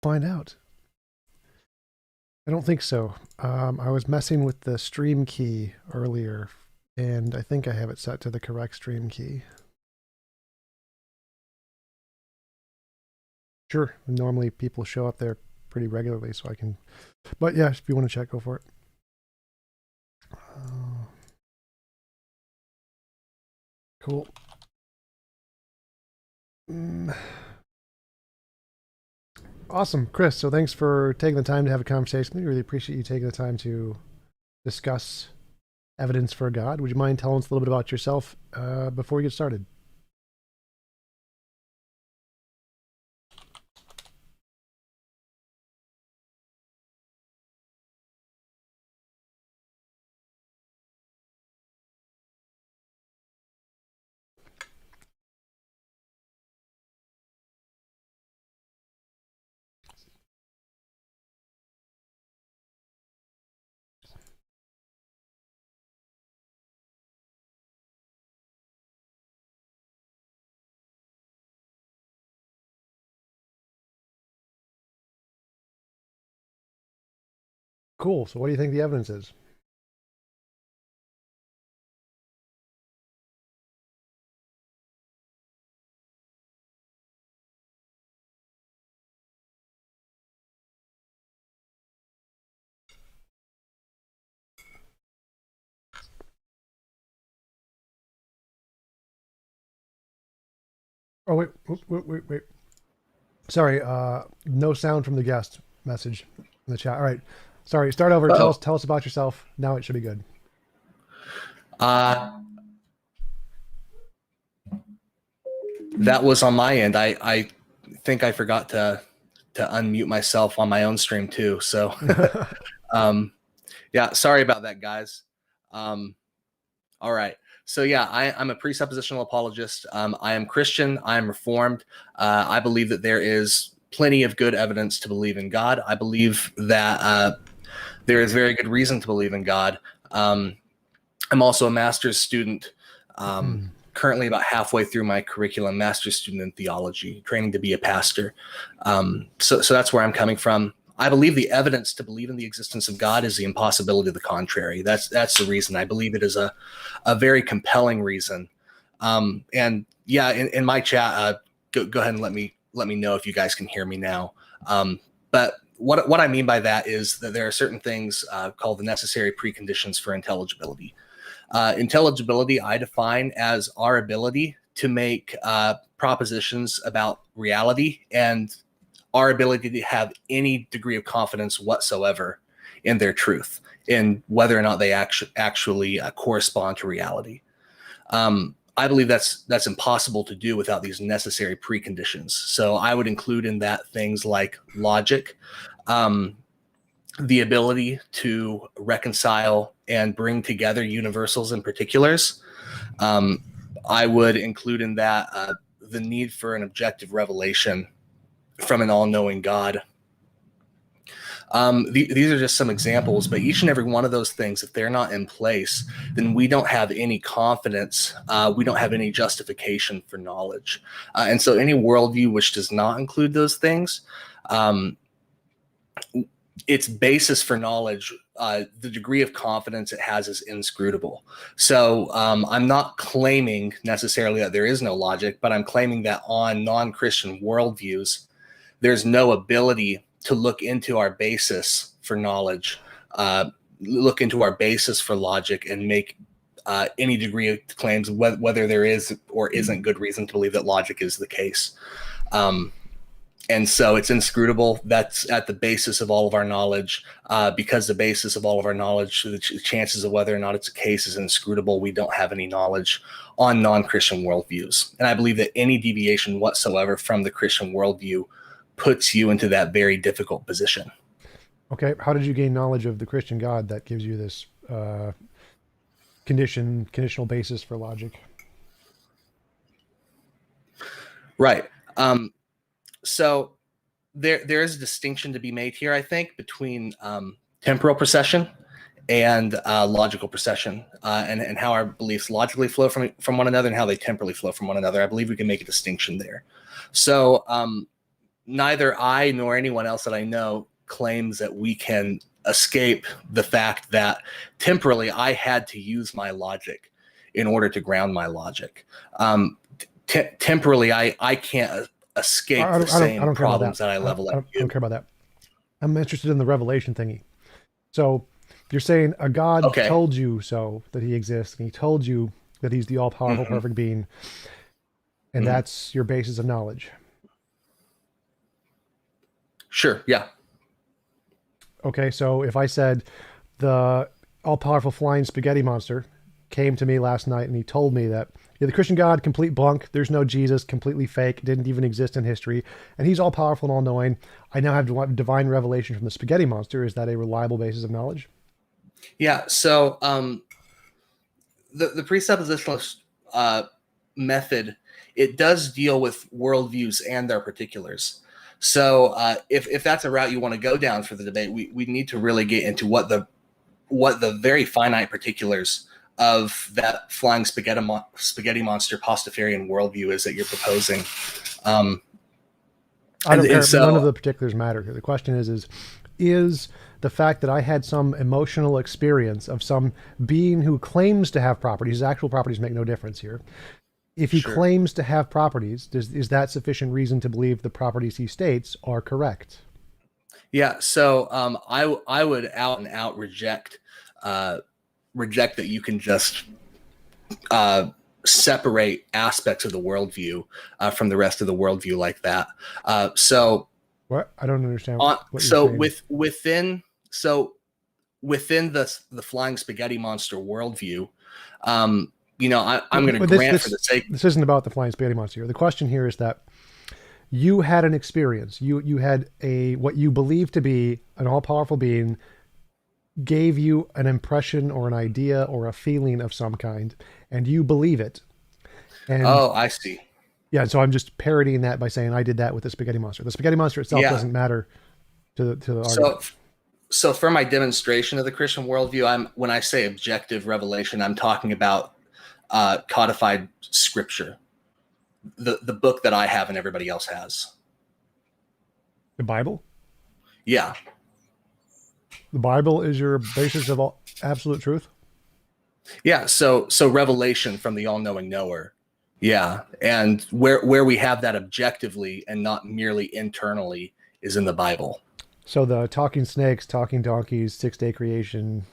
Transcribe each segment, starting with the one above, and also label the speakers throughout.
Speaker 1: find out. I don't think so. I was messing with the stream key earlier, and I think I have it set to the correct stream key. Sure. Normally people show up there pretty regularly, so I can. But yeah, if you want to check, go for it. Cool. Awesome, Chris. So thanks for taking the time to have a conversation. We really appreciate you taking the time to discuss evidence for God. Would you mind telling us a little bit about yourself before we get started? Cool. So what do you think the evidence is? Oh, wait. Sorry, no sound from the guest message in the chat. All right. Sorry, start over. Tell us about yourself. Now it should be good.
Speaker 2: That was on my end. I think I forgot to unmute myself on my own stream too. So yeah, sorry about that, guys. All right. So yeah, I'm a presuppositional apologist. I am Christian. I am Reformed. I believe that there is plenty of good evidence to believe in God. I believe that there is very good reason to believe in God. I'm also a master's student, currently about halfway through my curriculum, master's student in theology, training to be a pastor. So that's where I'm coming from. I believe the evidence to believe in the existence of God is the impossibility of the contrary. That's the reason. I believe it is a very compelling reason. And yeah, in my chat, go ahead and let me know if you guys can hear me now. But what I mean by that is that there are certain things called the necessary preconditions for intelligibility. Intelligibility I define as our ability to make propositions about reality and our ability to have any degree of confidence whatsoever in their truth, in whether or not they actually correspond to reality. I believe that's impossible to do without these necessary preconditions. So I would include in that things like logic, the ability to reconcile and bring together universals and particulars. I would include in that the need for an objective revelation from an all-knowing God. These are just some examples, but each and every one of those things, if they're not in place, then we don't have any confidence. We don't have any justification for knowledge. And so any worldview which does not include those things, its basis for knowledge, the degree of confidence it has is inscrutable. So I'm not claiming necessarily that there is no logic, but I'm claiming that on non-Christian worldviews, there's no ability to look into our basis for knowledge, look into our basis for logic, and make any degree of claims whether there is or isn't good reason to believe that logic is the case. And so it's inscrutable. That's at the basis of all of our knowledge. Because the basis of all of our knowledge, the chances of whether or not it's a case is inscrutable. We don't have any knowledge on non-Christian worldviews. And I believe that any deviation whatsoever from the Christian worldview puts you into that very difficult position.
Speaker 1: Okay, how did you gain knowledge of the Christian God that gives you this conditional basis for logic?
Speaker 2: Right. So there is a distinction to be made here, I think, between temporal procession and logical procession, and how our beliefs logically flow from one another and how they temporally flow from one another. I believe we can make a distinction there. So neither I nor anyone else that I know claims that we can escape the fact that temporally I had to use my logic in order to ground my logic. Temporally, I can't escape the
Speaker 1: I
Speaker 2: same
Speaker 1: don't care about
Speaker 2: problems that I level at
Speaker 1: I
Speaker 2: you.
Speaker 1: don't care about that. I'm interested in the revelation thingy. So you're saying a God
Speaker 2: Okay.
Speaker 1: told you so, that he exists, and he told you that he's the all-powerful,
Speaker 2: Mm-hmm.
Speaker 1: perfect being, and
Speaker 2: Mm-hmm.
Speaker 1: that's your basis of knowledge.
Speaker 2: Sure. Yeah.
Speaker 1: Okay, so if I said the all-powerful flying spaghetti monster came to me last night and he told me that the Christian God, complete bunk, there's no Jesus, completely fake, didn't even exist in history, and he's all-powerful and all-knowing, I now have divine revelation from the spaghetti monster. Is that a reliable basis of knowledge?
Speaker 2: Yeah. So the presuppositional method, it does deal with worldviews and their particulars. So if that's a route you want to go down for the debate, we need to really get into what the very finite particulars of that flying spaghetti monster Pastafarian worldview is that you're proposing.
Speaker 1: I don't care.
Speaker 2: So
Speaker 1: None of the particulars matter here. The question is the fact that I had some emotional experience of some being who claims to have properties, his actual properties make no difference here. If he
Speaker 2: sure.
Speaker 1: claims to have properties, is that sufficient reason to believe the properties he states are correct?
Speaker 2: Yeah. So I would out and out reject that you can just separate aspects of the worldview from the rest of the worldview like that. So
Speaker 1: What? I don't understand what you're saying.
Speaker 2: Within the flying spaghetti monster worldview, I'm going to
Speaker 1: But
Speaker 2: grant for the sake.
Speaker 1: This isn't about the flying spaghetti monster here. The question here is that you had an experience. You had what you believe to be an all-powerful being gave you an impression or an idea or a feeling of some kind, and you believe it. And
Speaker 2: oh, I see.
Speaker 1: Yeah, so I'm just parodying that by saying I did that with the spaghetti monster. The spaghetti monster itself doesn't matter to the argument.
Speaker 2: So for my demonstration of the Christian worldview, when I say objective revelation, I'm talking about codified scripture, the book that I have and everybody else has.
Speaker 1: The Bible?
Speaker 2: Yeah.
Speaker 1: The Bible is your basis of all absolute truth?
Speaker 2: Yeah, so revelation from the all-knowing knower. Yeah, and where we have that objectively and not merely internally is in the Bible.
Speaker 1: So the talking snakes, talking donkeys, 6-day creation.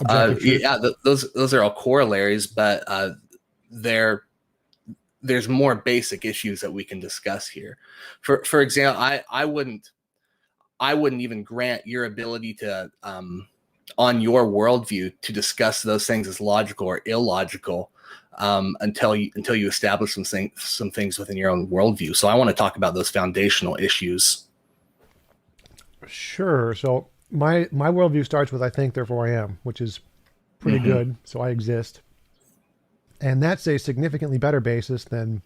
Speaker 2: Yeah, those are all corollaries, but there's more basic issues that we can discuss here. For example, I wouldn't even grant your ability to on your worldview to discuss those things as logical or illogical until you establish some things within your own worldview. So I want to talk about those foundational issues.
Speaker 1: Sure. So my worldview starts with I think, therefore I am, which is pretty good. So I exist. And that's a significantly better basis than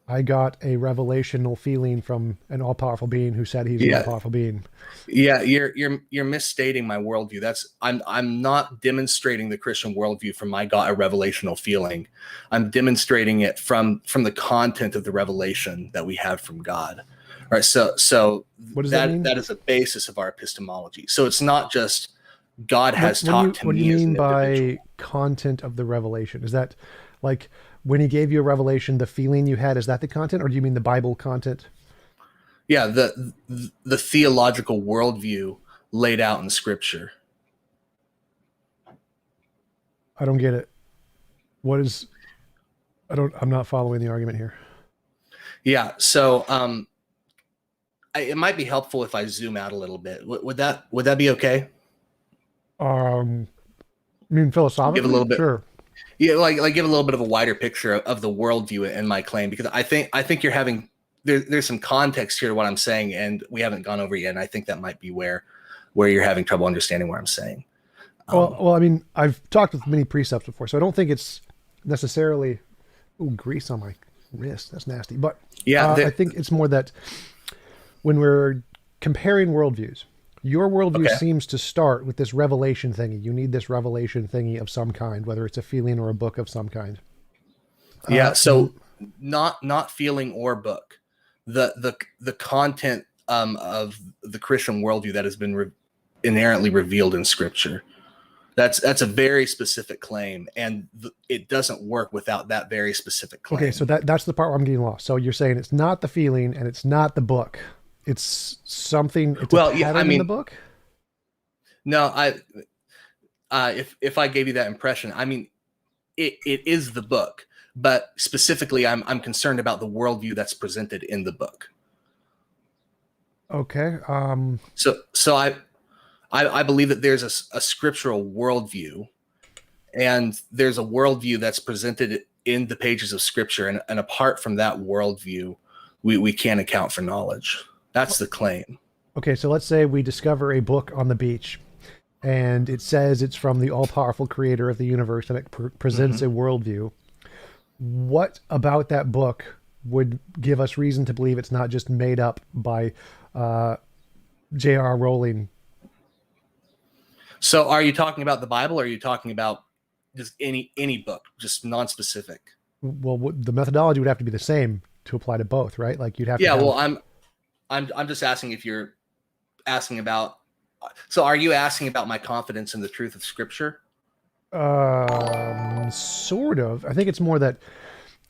Speaker 1: I got a revelational feeling from an all-powerful being who said he's an all-powerful being.
Speaker 2: Yeah, you're misstating my worldview. I'm not demonstrating the Christian worldview from I got a revelational feeling. I'm demonstrating it from the content of the revelation that we have from God. All right, so
Speaker 1: what does that mean?
Speaker 2: That is a basis of our epistemology. So it's not just God has talked to me.
Speaker 1: What do you mean by content of the revelation? Is that like when he gave you a revelation, the feeling you had, is that the content, or do you mean the Bible content?
Speaker 2: Yeah, the theological worldview laid out in Scripture.
Speaker 1: I don't get it. I'm not following the argument here.
Speaker 2: Yeah, so it might be helpful if I zoom out a little bit. Would that be okay?
Speaker 1: I mean, philosophically,
Speaker 2: give a little bit,
Speaker 1: sure.
Speaker 2: Yeah, like give a little bit of a wider picture of the worldview in my claim, because I think you're having there's some context here to what I'm saying, and we haven't gone over it yet. And I think that might be where you're having trouble understanding what I'm saying.
Speaker 1: Well, I mean, I've talked with many precepts before, so I don't think it's necessarily grease on my wrist. That's nasty. But yeah, I think it's more that when we're comparing worldviews, your worldview seems to start with this revelation thingy. You need this revelation thingy of some kind, whether it's a feeling or a book of some kind.
Speaker 2: Yeah. So not feeling or book. the content of the Christian worldview that has been inherently revealed in Scripture. That's a very specific claim, and it doesn't work without that very specific claim.
Speaker 1: Okay, so that's the part where I'm getting lost. So you're saying it's not the feeling and it's not the book. It's something. It's a pattern in the book.
Speaker 2: No, if I gave you that impression, I mean, it is the book, but specifically, I'm concerned about the worldview that's presented in the book.
Speaker 1: Okay.
Speaker 2: So I believe that there's a scriptural worldview, and there's a worldview that's presented in the pages of Scripture, and apart from that worldview, we can't account for knowledge. That's the claim.
Speaker 1: Okay, so let's say we discover a book on the beach, and it says it's from the all-powerful creator of the universe, and it presents a worldview. What about that book would give us reason to believe it's not just made up by J.R. Rowling?
Speaker 2: So are you talking about the Bible, or are you talking about just any book, just non-specific?
Speaker 1: Well, the methodology would have to be the same to apply to both, right? Like you'd have to.
Speaker 2: Yeah, well, I'm just asking if you're asking about. So are you asking about my confidence in the truth of Scripture?
Speaker 1: Sort of. I think it's more that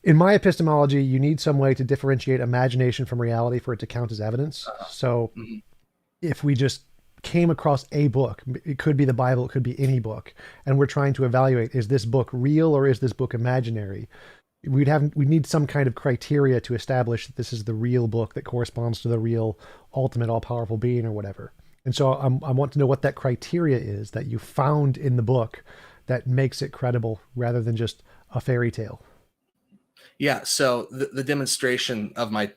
Speaker 1: in my epistemology, you need some way to differentiate imagination from reality for it to count as evidence. So if we just came across a book, it could be the Bible, it could be any book, and we're trying to evaluate, is this book real or is this book imaginary? We need some kind of criteria to establish that this is the real book that corresponds to the real ultimate all-powerful being or whatever. And so I want to know what that criteria is that you found in the book that makes it credible rather than just a fairy tale.
Speaker 2: Yeah, so the demonstration of my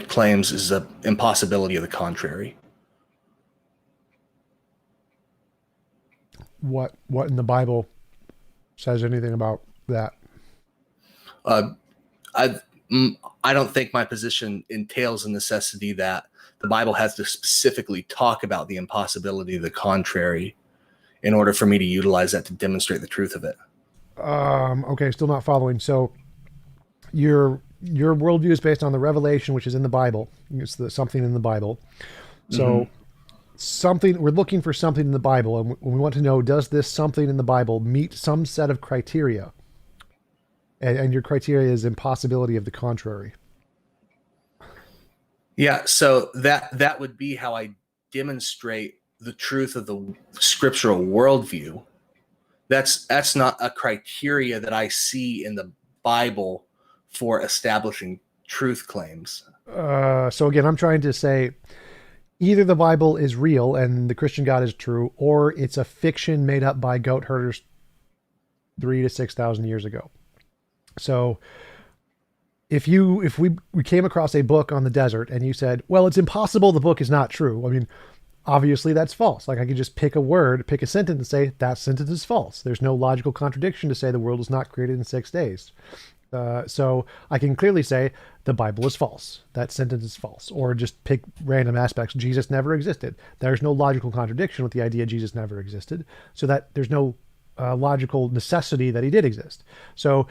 Speaker 2: claims is the impossibility of the contrary.
Speaker 1: What in the Bible says anything about that?
Speaker 2: I don't think my position entails the necessity that the Bible has to specifically talk about the impossibility of the contrary in order for me to utilize that to demonstrate the truth of it.
Speaker 1: Okay, still not following. So your worldview is based on the revelation, which is in the Bible. It's something in the Bible. So we're looking for something in the Bible, and we want to know, does this something in the Bible meet some set of criteria? And your criteria is impossibility of the contrary.
Speaker 2: Yeah, so that would be how I demonstrate the truth of the scriptural worldview. That's not a criteria that I see in the Bible for establishing truth claims.
Speaker 1: So again, I'm trying to say either the Bible is real and the Christian God is true, or it's a fiction made up by goat herders 3,000 to 6,000 years ago. So if we came across a book on the desert and you said, well, it's impossible the book is not true. I mean, obviously that's false. Like I could just pick a sentence and say that sentence is false. There's no logical contradiction to say the world was not created in 6 days. So I can clearly say the Bible is false. That sentence is false. Or just pick random aspects. Jesus never existed. There's no logical contradiction with the idea Jesus never existed. So that there's no logical necessity that he did exist. So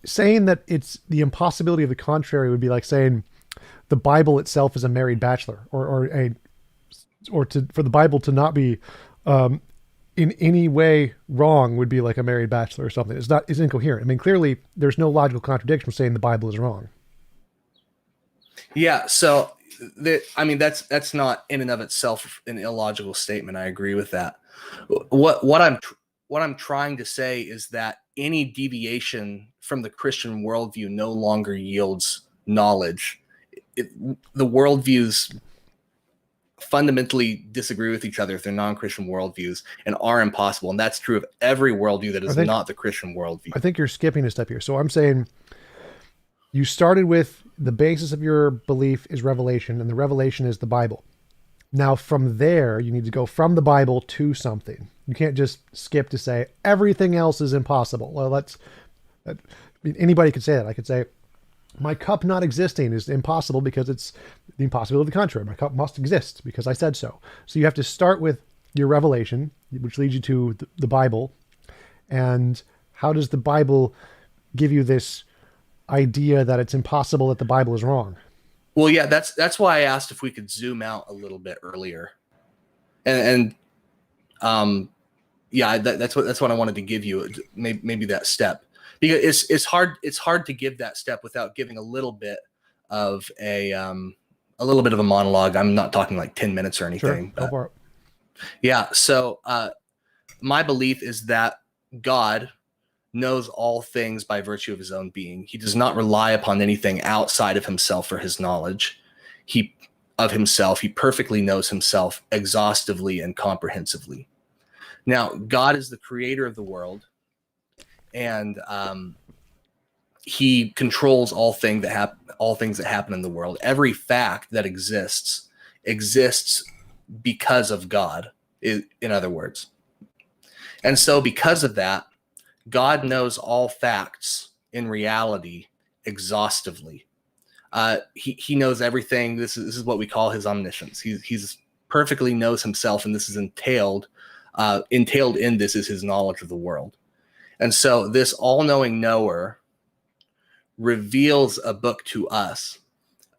Speaker 1: saying that it's the impossibility of the contrary would be like saying the Bible itself is a married bachelor, for the Bible to not be in any way wrong would be like a married bachelor or something. It's incoherent. I mean, clearly there's no logical contradiction saying the Bible is wrong.
Speaker 2: Yeah. So that's not in and of itself an illogical statement. I agree with that. What I'm trying to say is that any deviation from the Christian worldview no longer yields knowledge. The worldviews fundamentally disagree with each other if they're non-Christian worldviews and are impossible. And that's true of every worldview that is not the Christian worldview. I
Speaker 1: think you're skipping a step here. So I'm saying you started with the basis of your belief is revelation, and the revelation is the Bible. Now from there, you need to go from the Bible to something. You can't just skip to say everything else is impossible. Well, anybody could say that. I could say my cup not existing is impossible because it's the impossibility of the contrary. My cup must exist because I said so. So you have to start with your revelation, which leads you to the Bible. And how does the Bible give you this idea that it's impossible that the Bible is wrong?
Speaker 2: Well, yeah, that's why I asked if we could zoom out a little bit earlier, and yeah, that's what I wanted to give you, maybe that step, because it's hard to give that step without giving a little bit of a little bit of a monologue. I'm not talking like 10 minutes or anything.
Speaker 1: Sure, go for it.
Speaker 2: Yeah. So my belief is that God knows all things by virtue of his own being. He does not rely upon anything outside of himself for his knowledge. He perfectly knows himself exhaustively and comprehensively. Now, God is the creator of the world, and he controls all things that happen in the world. Every fact that exists because of God, in other words. And so because of that, God knows all facts in reality exhaustively. He knows everything. This is what we call his omniscience. He's perfectly knows himself, and this is entailed in this is his knowledge of the world. And so this all-knowing knower reveals a book to us,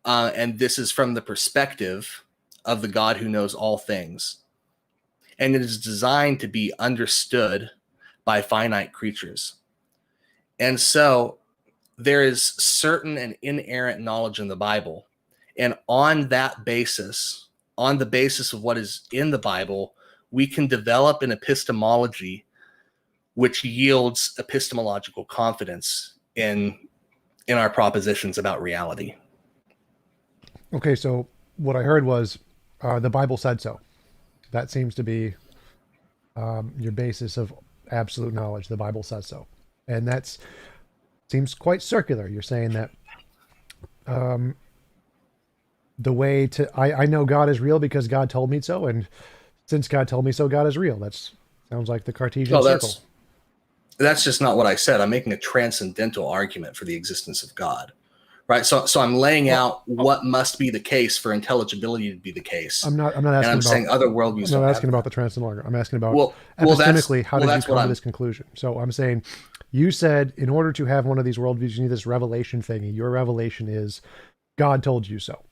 Speaker 2: and this is from the perspective of the God who knows all things. And it is designed to be understood by finite creatures. And so there is certain and inerrant knowledge in the Bible. And on that basis, on the basis of what is in the Bible, we can develop an epistemology which yields epistemological confidence in our propositions about reality.
Speaker 1: Okay, so what I heard was the Bible said so. That seems to be your basis of absolute knowledge. The Bible says so. And that seems quite circular. You're saying that the way to... I know God is real because God told me so, and since God told me so, God is real. That sounds like the Cartesian circle.
Speaker 2: That's just not what I said. I'm making a transcendental argument for the existence of God. Right, so I'm laying out what must be the case for intelligibility to be the case.
Speaker 1: I'm not asking
Speaker 2: and I'm
Speaker 1: about,
Speaker 2: saying other worldviews.
Speaker 1: I'm not asking about the transcendental argument. I'm asking about epistemically, how did you come to this conclusion? So I'm saying, you said in order to have one of these worldviews, you need this revelation thing. Your revelation is God told you so.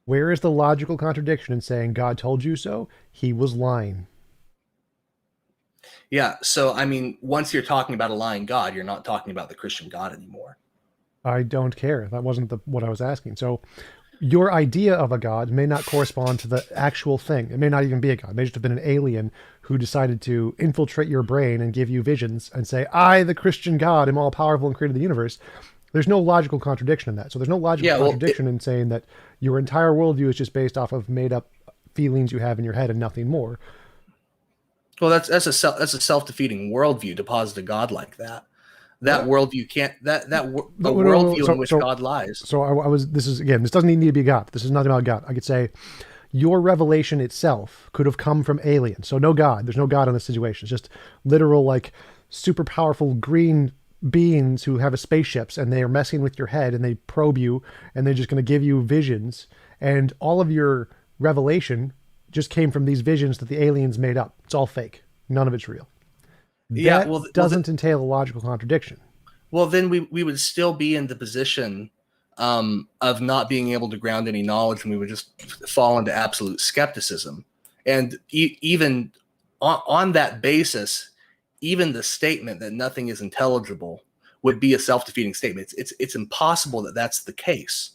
Speaker 1: Where is the logical contradiction in saying God told you so? He was lying.
Speaker 2: Yeah, so I mean, once you're talking about a lying God, you're not talking about the Christian God anymore.
Speaker 1: I don't care. That wasn't what I was asking. So your idea of a God may not correspond to the actual thing. It may not even be a God. It may just have been an alien who decided to infiltrate your brain and give you visions and say, I, the Christian God, am all powerful and created the universe. There's no logical contradiction in that. So there's no logical contradiction in saying that your entire worldview is just based off of made up feelings you have in your head and nothing more.
Speaker 2: Well, that's a self-defeating worldview to posit a God like that. That worldview can't worldview in which God lies.
Speaker 1: So this doesn't even need to be God. This is not about God. I could say your revelation itself could have come from aliens. So no God. There's no God in this situation. It's just literal, like, super powerful green beings who have spaceships, and they are messing with your head, and they probe you, and they're just going to give you visions. And all of your revelation just came from these visions that the aliens made up. It's all fake. None of it's real. That doesn't entail a logical contradiction.
Speaker 2: Well, then we would still be in the position of not being able to ground any knowledge, and we would just fall into absolute skepticism. And even on that basis, even the statement that nothing is intelligible would be a self-defeating statement. It's impossible that that's the case.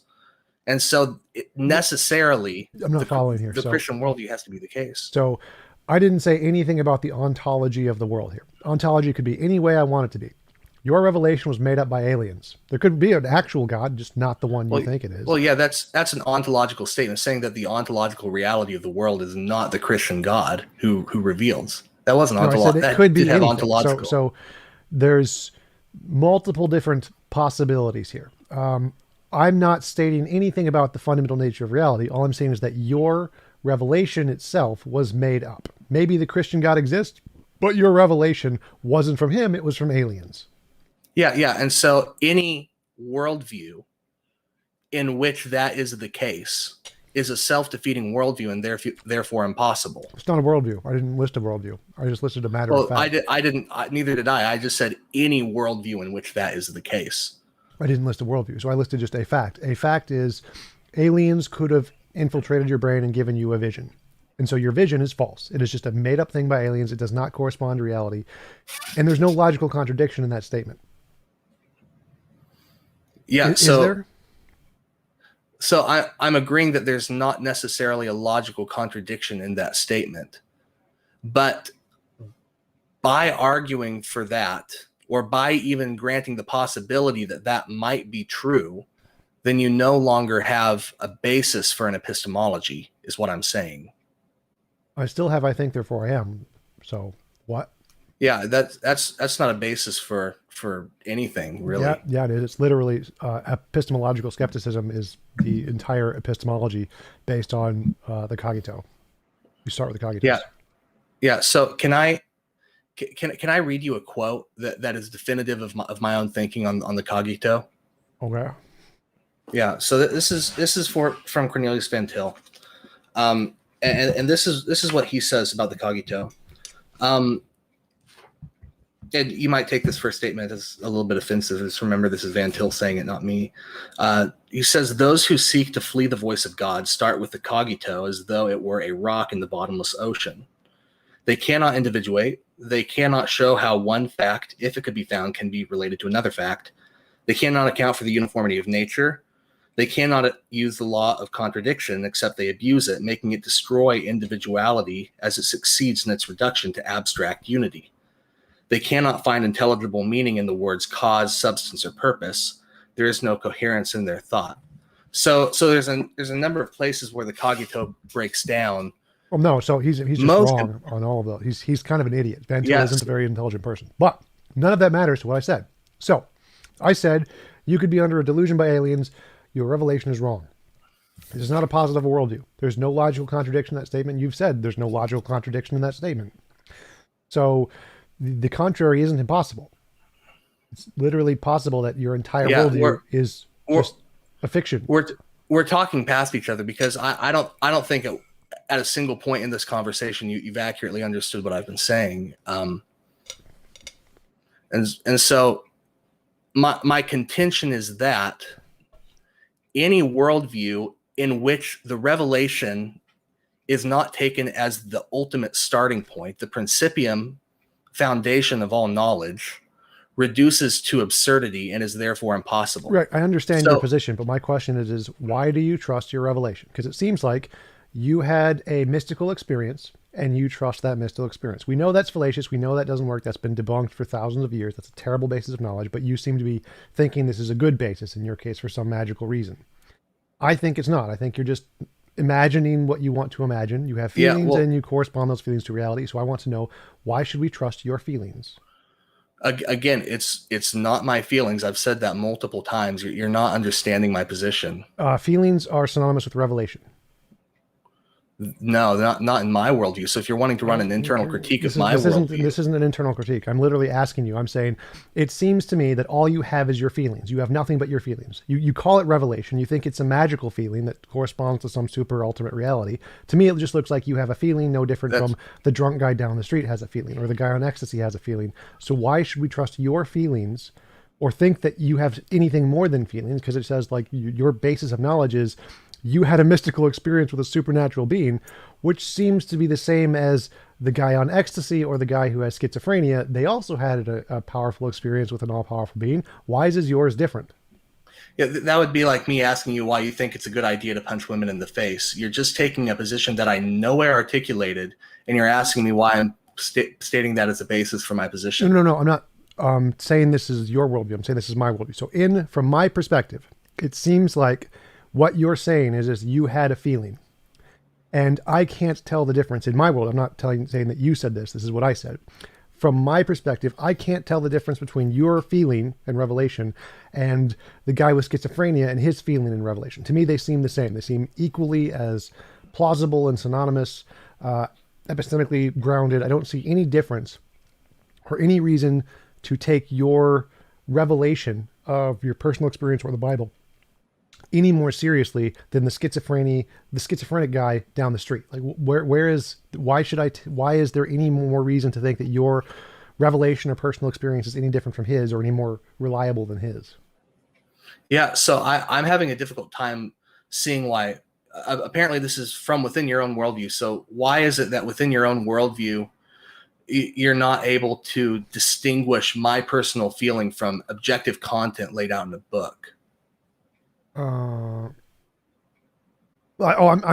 Speaker 2: And so necessarily,
Speaker 1: I'm not following here.
Speaker 2: The Christian worldview has to be the case.
Speaker 1: So I didn't say anything about the ontology of the world here. Ontology could be any way I want it to be. Your revelation was made up by aliens. There could be an actual God, just not the one you think it is.
Speaker 2: Well, yeah, that's an ontological statement, saying that the ontological reality of the world is not the Christian God who reveals. That wasn't ontological.
Speaker 1: It could be anything. Ontological. So there's multiple different possibilities here. I'm not stating anything about the fundamental nature of reality. All I'm saying is that your revelation itself was made up. Maybe the Christian God exists, but your revelation wasn't from him. It was from aliens.
Speaker 2: Yeah. And so any worldview in which that is the case is a self-defeating worldview and therefore impossible.
Speaker 1: It's not a worldview. I didn't list a worldview. I just listed a matter of fact.
Speaker 2: Neither did I. I just said any worldview in which that is the case.
Speaker 1: I didn't list a worldview. So I listed just a fact. A fact is aliens could have infiltrated your brain and given you a vision. And so your vision is false. It is just a made up thing by aliens. It does not correspond to reality. And there's no logical contradiction in that statement.
Speaker 2: Yeah.
Speaker 1: Is there?
Speaker 2: So I'm agreeing that there's not necessarily a logical contradiction in that statement. But by arguing for that, or by even granting the possibility that that might be true, then you no longer have a basis for an epistemology, is what I'm saying.
Speaker 1: I still have I think, therefore I am. So what?
Speaker 2: Yeah, that's not a basis for anything, really.
Speaker 1: Yeah, it is. It's literally epistemological skepticism is the entire epistemology based on the cogito. You start with the cogito.
Speaker 2: Yeah. So can I read you a quote that is definitive of my own thinking on the cogito?
Speaker 1: Okay.
Speaker 2: Yeah. So this is from Cornelius Van Til, and this is what he says about the cogito. And you might take this first statement as a little bit offensive. Just remember, this is Van Til saying it, not me. He says, those who seek to flee the voice of God start with the cogito as though it were a rock in the bottomless ocean. They cannot individuate. They cannot show how one fact, if it could be found, can be related to another fact. They cannot account for the uniformity of nature. They cannot use the law of contradiction, except they abuse it, making it destroy individuality as it succeeds in its reduction to abstract unity. They cannot find intelligible meaning in the words cause, substance, or purpose. There is no coherence in their thought. So there's a number of places where the cogito breaks down.
Speaker 1: Well, no, so he's just wrong on all of those. He's kind of an idiot. Van Til isn't a very intelligent person. But none of that matters to what I said. So I said you could be under a delusion by aliens. Your revelation is wrong. This is not a positive worldview. There's no logical contradiction in that statement. You've said there's no logical contradiction in that statement. So the contrary isn't impossible. It's literally possible that your entire worldview is just a fiction.
Speaker 2: We're talking past each other because I don't think at a single point in this conversation you've accurately understood what I've been saying. And so my contention is that any worldview in which the revelation is not taken as the ultimate starting point, the principium, foundation of all knowledge, reduces to absurdity and is therefore impossible.
Speaker 1: Right. I understand your position, but my question is why do you trust your revelation? Because it seems like you had a mystical experience and you trust that mystical experience. We know that's fallacious. We know that doesn't work. That's been debunked for thousands of years. That's a terrible basis of knowledge, but you seem to be thinking this is a good basis in your case for some magical reason. I think it's not. I think you're just imagining what you want to imagine. You have feelings and you correspond those feelings to reality. So I want to know, why should we trust your feelings?
Speaker 2: Again, it's not my feelings. I've said that multiple times. You're not understanding my position.
Speaker 1: Feelings are synonymous with revelation.
Speaker 2: No, not in my worldview. So if you're wanting to run an internal critique of my worldview.
Speaker 1: This isn't an internal critique. I'm literally asking you. I'm saying, it seems to me that all you have is your feelings. You have nothing but your feelings. You call it revelation. You think it's a magical feeling that corresponds to some super ultimate reality. To me, it just looks like you have a feeling no different from the drunk guy down the street has a feeling, or the guy on ecstasy has a feeling. So why should we trust your feelings or think that you have anything more than feelings? Because it says like your basis of knowledge is you had a mystical experience with a supernatural being, which seems to be the same as the guy on ecstasy or the guy who has schizophrenia. They also had a powerful experience with an all-powerful being. Why is yours different?
Speaker 2: Yeah, that would be like me asking you why you think it's a good idea to punch women in the face. You're just taking a position that I nowhere articulated, and you're asking me why I'm stating that as a basis for my position.
Speaker 1: No, I'm not saying this is your worldview. I'm saying this is my worldview. So from my perspective, it seems like what you're saying is you had a feeling, and I can't tell the difference in my world. I'm not saying that you said this. This is what I said. From my perspective, I can't tell the difference between your feeling and revelation and the guy with schizophrenia and his feeling and revelation. To me, they seem the same. They seem equally as plausible and synonymous, epistemically grounded. I don't see any difference or any reason to take your revelation of your personal experience or the Bible any more seriously than the schizophrenic guy down the street. Like why is there any more reason to think that your revelation or personal experience is any different from his or any more reliable than his?
Speaker 2: Yeah. So I'm having a difficult time seeing why. Apparently, this is from within your own worldview. So why is it that within your own worldview, you're not able to distinguish my personal feeling from objective content laid out in a book?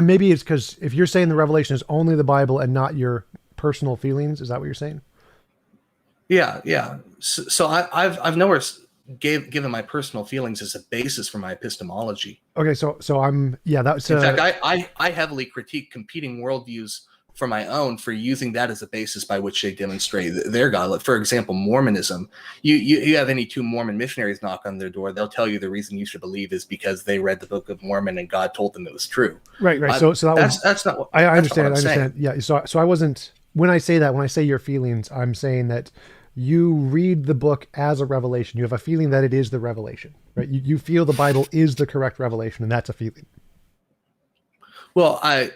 Speaker 1: Maybe it's because if you're saying the revelation is only the Bible and not your personal feelings, is that what you're saying?
Speaker 2: Yeah, yeah. So I've nowhere given my personal feelings as a basis for my epistemology.
Speaker 1: Okay, so that's
Speaker 2: in fact, I heavily critique competing worldviews for my own for using that as a basis by which they demonstrate their God. Like, for example, Mormonism. You have any two Mormon missionaries knock on their door, they'll tell you the reason you should believe is because they read the Book of Mormon and God told them it was true.
Speaker 1: Right. That's not what I understand.
Speaker 2: Saying.
Speaker 1: Yeah. So I wasn't, when I say your feelings, I'm saying that you read the book as a revelation. You have a feeling that it is the revelation, right? You feel the Bible is the correct revelation, and that's a feeling.
Speaker 2: Well, I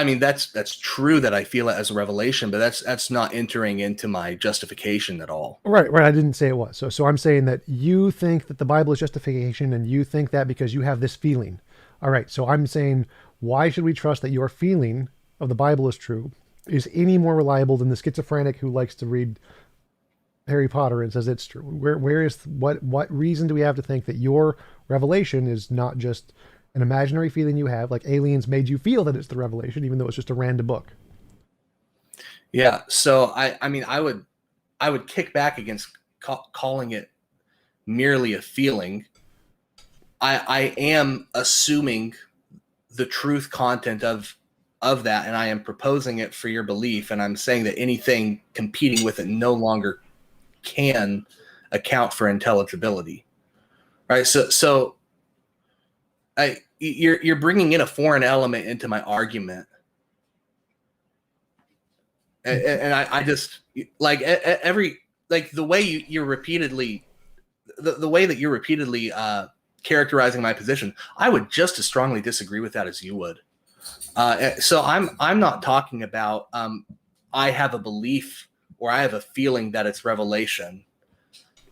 Speaker 2: mean, that's true that I feel it as a revelation, but that's not entering into my justification at all.
Speaker 1: Right. I didn't say it was. So I'm saying that you think that the Bible is justification, and you think that because you have this feeling. All right. So I'm saying, why should we trust that your feeling of the Bible is true is any more reliable than the schizophrenic who likes to read Harry Potter and says it's true? What reason do we have to think that your revelation is not just an imaginary feeling you have, like aliens made you feel that it's the revelation, even though it's just a random book?
Speaker 2: Yeah. So I mean, I would kick back against calling it merely a feeling. I am assuming the truth content of that, and I am proposing it for your belief, and I'm saying that anything competing with it no longer can account for intelligibility, right? So you're bringing in a foreign element into my argument, and I just like the way you're repeatedly the way that you're repeatedly characterizing my position. I would just as strongly disagree with that as you would. So I'm not talking about I have a belief or I have a feeling that it's revelation,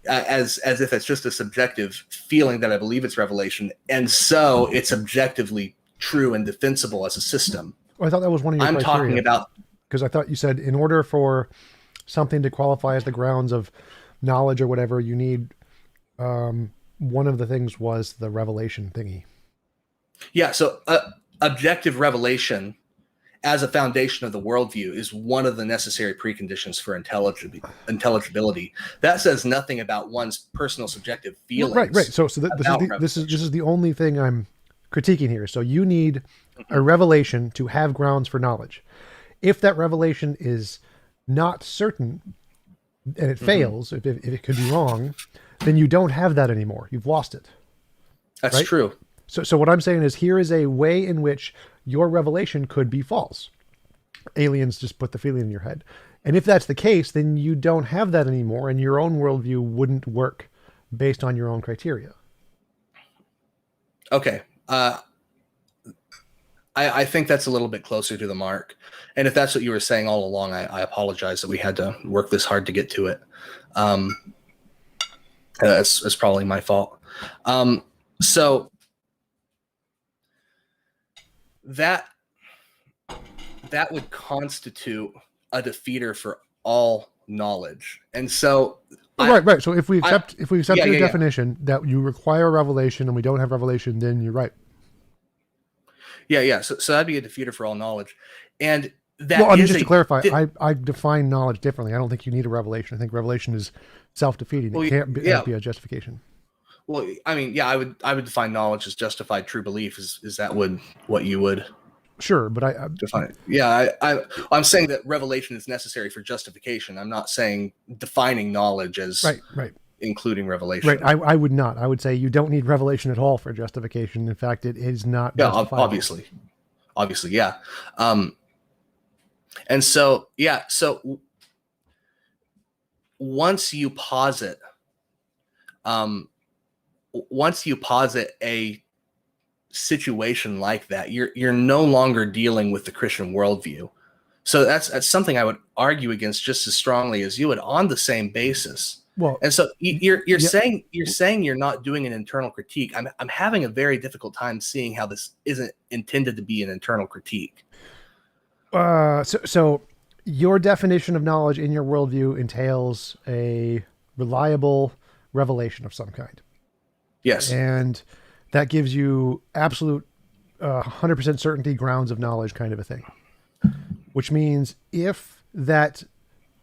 Speaker 2: as if it's just a subjective feeling that I believe it's revelation, and so it's objectively true and defensible as a system.
Speaker 1: Well, I thought that was one of your criteria.
Speaker 2: Talking about,
Speaker 1: because I thought you said in order for something to qualify as the grounds of knowledge or whatever, you need one of the things was the revelation thingy. Yeah.
Speaker 2: So objective revelation as a foundation of the worldview is one of the necessary preconditions for intelligibility. That says nothing about one's personal subjective feelings.
Speaker 1: Right. So this is the only thing I'm critiquing here. So you need a revelation to have grounds for knowledge. If that revelation is not certain and it fails, if it could be wrong, then you don't have that anymore. You've lost it.
Speaker 2: That's right? True.
Speaker 1: So what I'm saying is, here is a way in which your revelation could be false. Aliens just put the feeling in your head. And if that's the case, then you don't have that anymore, and your own worldview wouldn't work based on your own criteria.
Speaker 2: Okay. I think that's a little bit closer to the mark. And if that's what you were saying all along, I apologize that we had to work this hard to get to it. That's probably my fault. So that would constitute a defeater for all knowledge. And so
Speaker 1: right. So if we accept your definition that you require revelation and we don't have revelation, then you're right.
Speaker 2: Yeah. So that'd be a defeater for all knowledge. And that
Speaker 1: just to clarify, I define knowledge differently. I don't think you need a revelation. I think revelation is self-defeating. It can't be a justification.
Speaker 2: Well, I mean, yeah, I would define knowledge as justified true belief. Is that what you would?
Speaker 1: Sure, but I
Speaker 2: define it. Yeah, I'm saying that revelation is necessary for justification. I'm not saying defining knowledge as
Speaker 1: right.
Speaker 2: including revelation.
Speaker 1: Right. I would not. I would say you don't need revelation at all for justification. In fact, it is not.
Speaker 2: Yeah, obviously, yeah. And so, yeah. So once you posit a situation like that, you're no longer dealing with the Christian worldview.
Speaker 1: So
Speaker 2: that's something I would argue against just as strongly as you would on the same basis.
Speaker 1: Well,
Speaker 2: and so you're saying you're not doing an internal critique. I'm having a very difficult time seeing how this isn't intended to be an internal critique.
Speaker 1: So your definition of knowledge in your worldview entails a reliable revelation of some kind.
Speaker 2: Yes.
Speaker 1: And that gives you absolute 100% certainty grounds of knowledge kind of a thing. Which means if that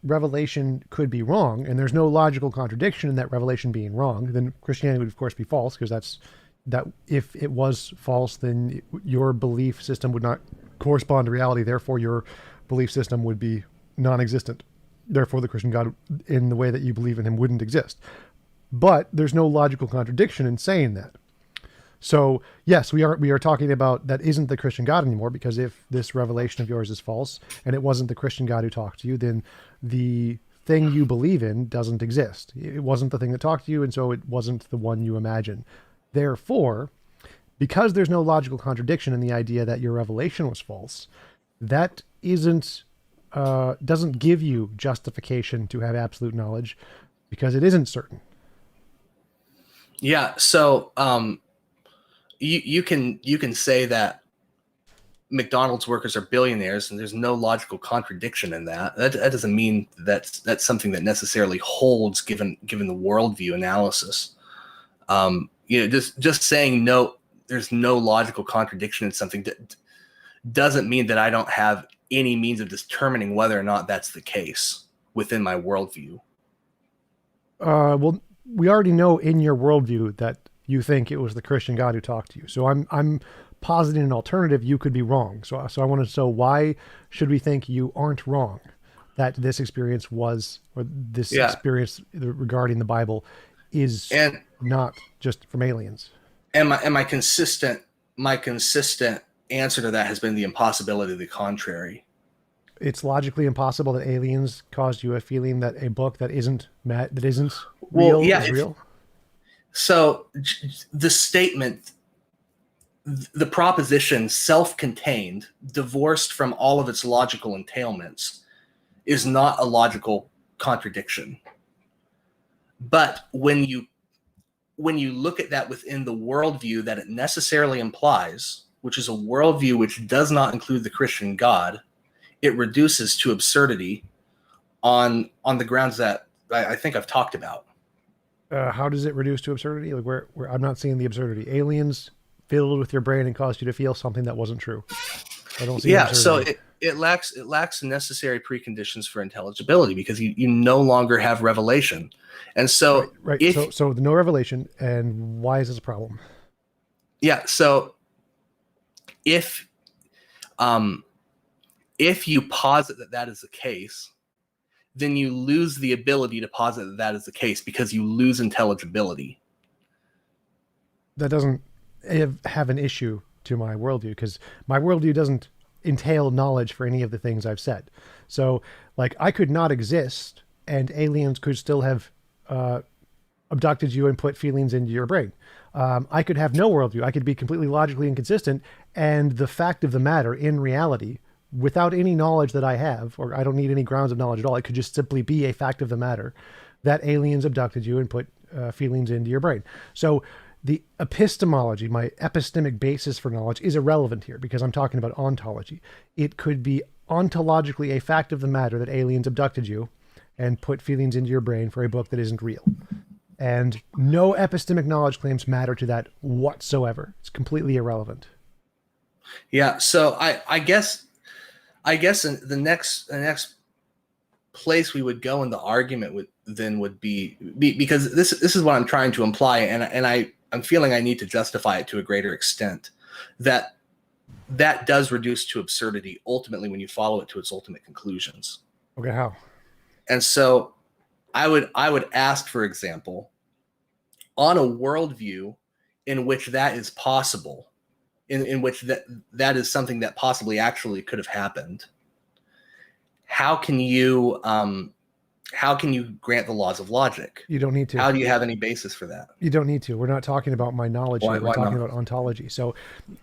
Speaker 1: revelation could be wrong and there's no logical contradiction in that revelation being wrong, then Christianity would of course be false, because that if it was false, then your belief system would not correspond to reality. Therefore, your belief system would be non-existent. Therefore, the Christian God in the way that you believe in him wouldn't exist. But there's no logical contradiction in saying that. So yes, we are talking about that isn't the Christian God anymore, because if this revelation of yours is false and it wasn't the Christian God who talked to you, then the thing you believe in doesn't exist. It wasn't the thing that talked to you, and so it wasn't the one you imagine. Therefore, because there's no logical contradiction in the idea that your revelation was false, that doesn't give you justification to have absolute knowledge, because it isn't certain.
Speaker 2: Yeah. So you can say that McDonald's workers are billionaires, and there's no logical contradiction in that. That doesn't mean that's something that necessarily holds given the worldview analysis. Just saying no, there's no logical contradiction in something that doesn't mean that I don't have any means of determining whether or not that's the case within my worldview.
Speaker 1: Well, we already know in your worldview that you think it was the Christian God who talked to you. So I'm positing an alternative. You could be wrong. So I want to know, why should we think you aren't wrong, that this experience was, or this experience regarding the Bible is not just from aliens?
Speaker 2: And my consistent answer to that has been the impossibility of the contrary.
Speaker 1: It's logically impossible that aliens caused you a feeling that a book that isn't real is real.
Speaker 2: So the statement, the proposition, self-contained, divorced from all of its logical entailments, is not a logical contradiction. But when you look at that within the worldview that it necessarily implies, which is a worldview which does not include the Christian God, it reduces to absurdity on the grounds that I think I've talked about.
Speaker 1: How does it reduce to absurdity? Like where I'm not seeing the absurdity. Aliens fiddled with your brain and caused you to feel something that wasn't true. I don't see.
Speaker 2: Yeah, so it lacks the necessary preconditions for intelligibility, because you no longer have revelation, and so
Speaker 1: right. So no revelation, and why is this a problem?
Speaker 2: Yeah, so if you posit that is the case, then you lose the ability to posit that is the case, because you lose intelligibility.
Speaker 1: That doesn't have an issue to my worldview, because my worldview doesn't entail knowledge for any of the things I've said. So, like, I could not exist, and aliens could still have abducted you and put feelings into your brain. I could have no worldview. I could be completely logically inconsistent, and the fact of the matter, in reality, without any knowledge that I have, or I don't need any grounds of knowledge at all, it could just simply be a fact of the matter that aliens abducted you and put feelings into your brain. So the epistemology, my epistemic basis for knowledge, is irrelevant here, because I'm talking about ontology. It could be ontologically a fact of the matter that aliens abducted you and put feelings into your brain for a book that isn't real. And no epistemic knowledge claims matter to that whatsoever. It's completely irrelevant.
Speaker 2: Yeah, so I guess in the next place we would go in the argument would be because this is what I'm trying to imply, and I'm feeling I need to justify it to a greater extent, that does reduce to absurdity ultimately when you follow it to its ultimate conclusions.
Speaker 1: Okay, how?
Speaker 2: And so I would ask, for example, on a worldview in which that is possible, in which that is something that possibly actually could have happened, how can you how can you grant the laws of logic?
Speaker 1: You don't need to.
Speaker 2: How do you have any basis for that?
Speaker 1: You don't need to. We're not talking about my knowledge here. We're
Speaker 2: Why
Speaker 1: talking
Speaker 2: not?
Speaker 1: about ontology. So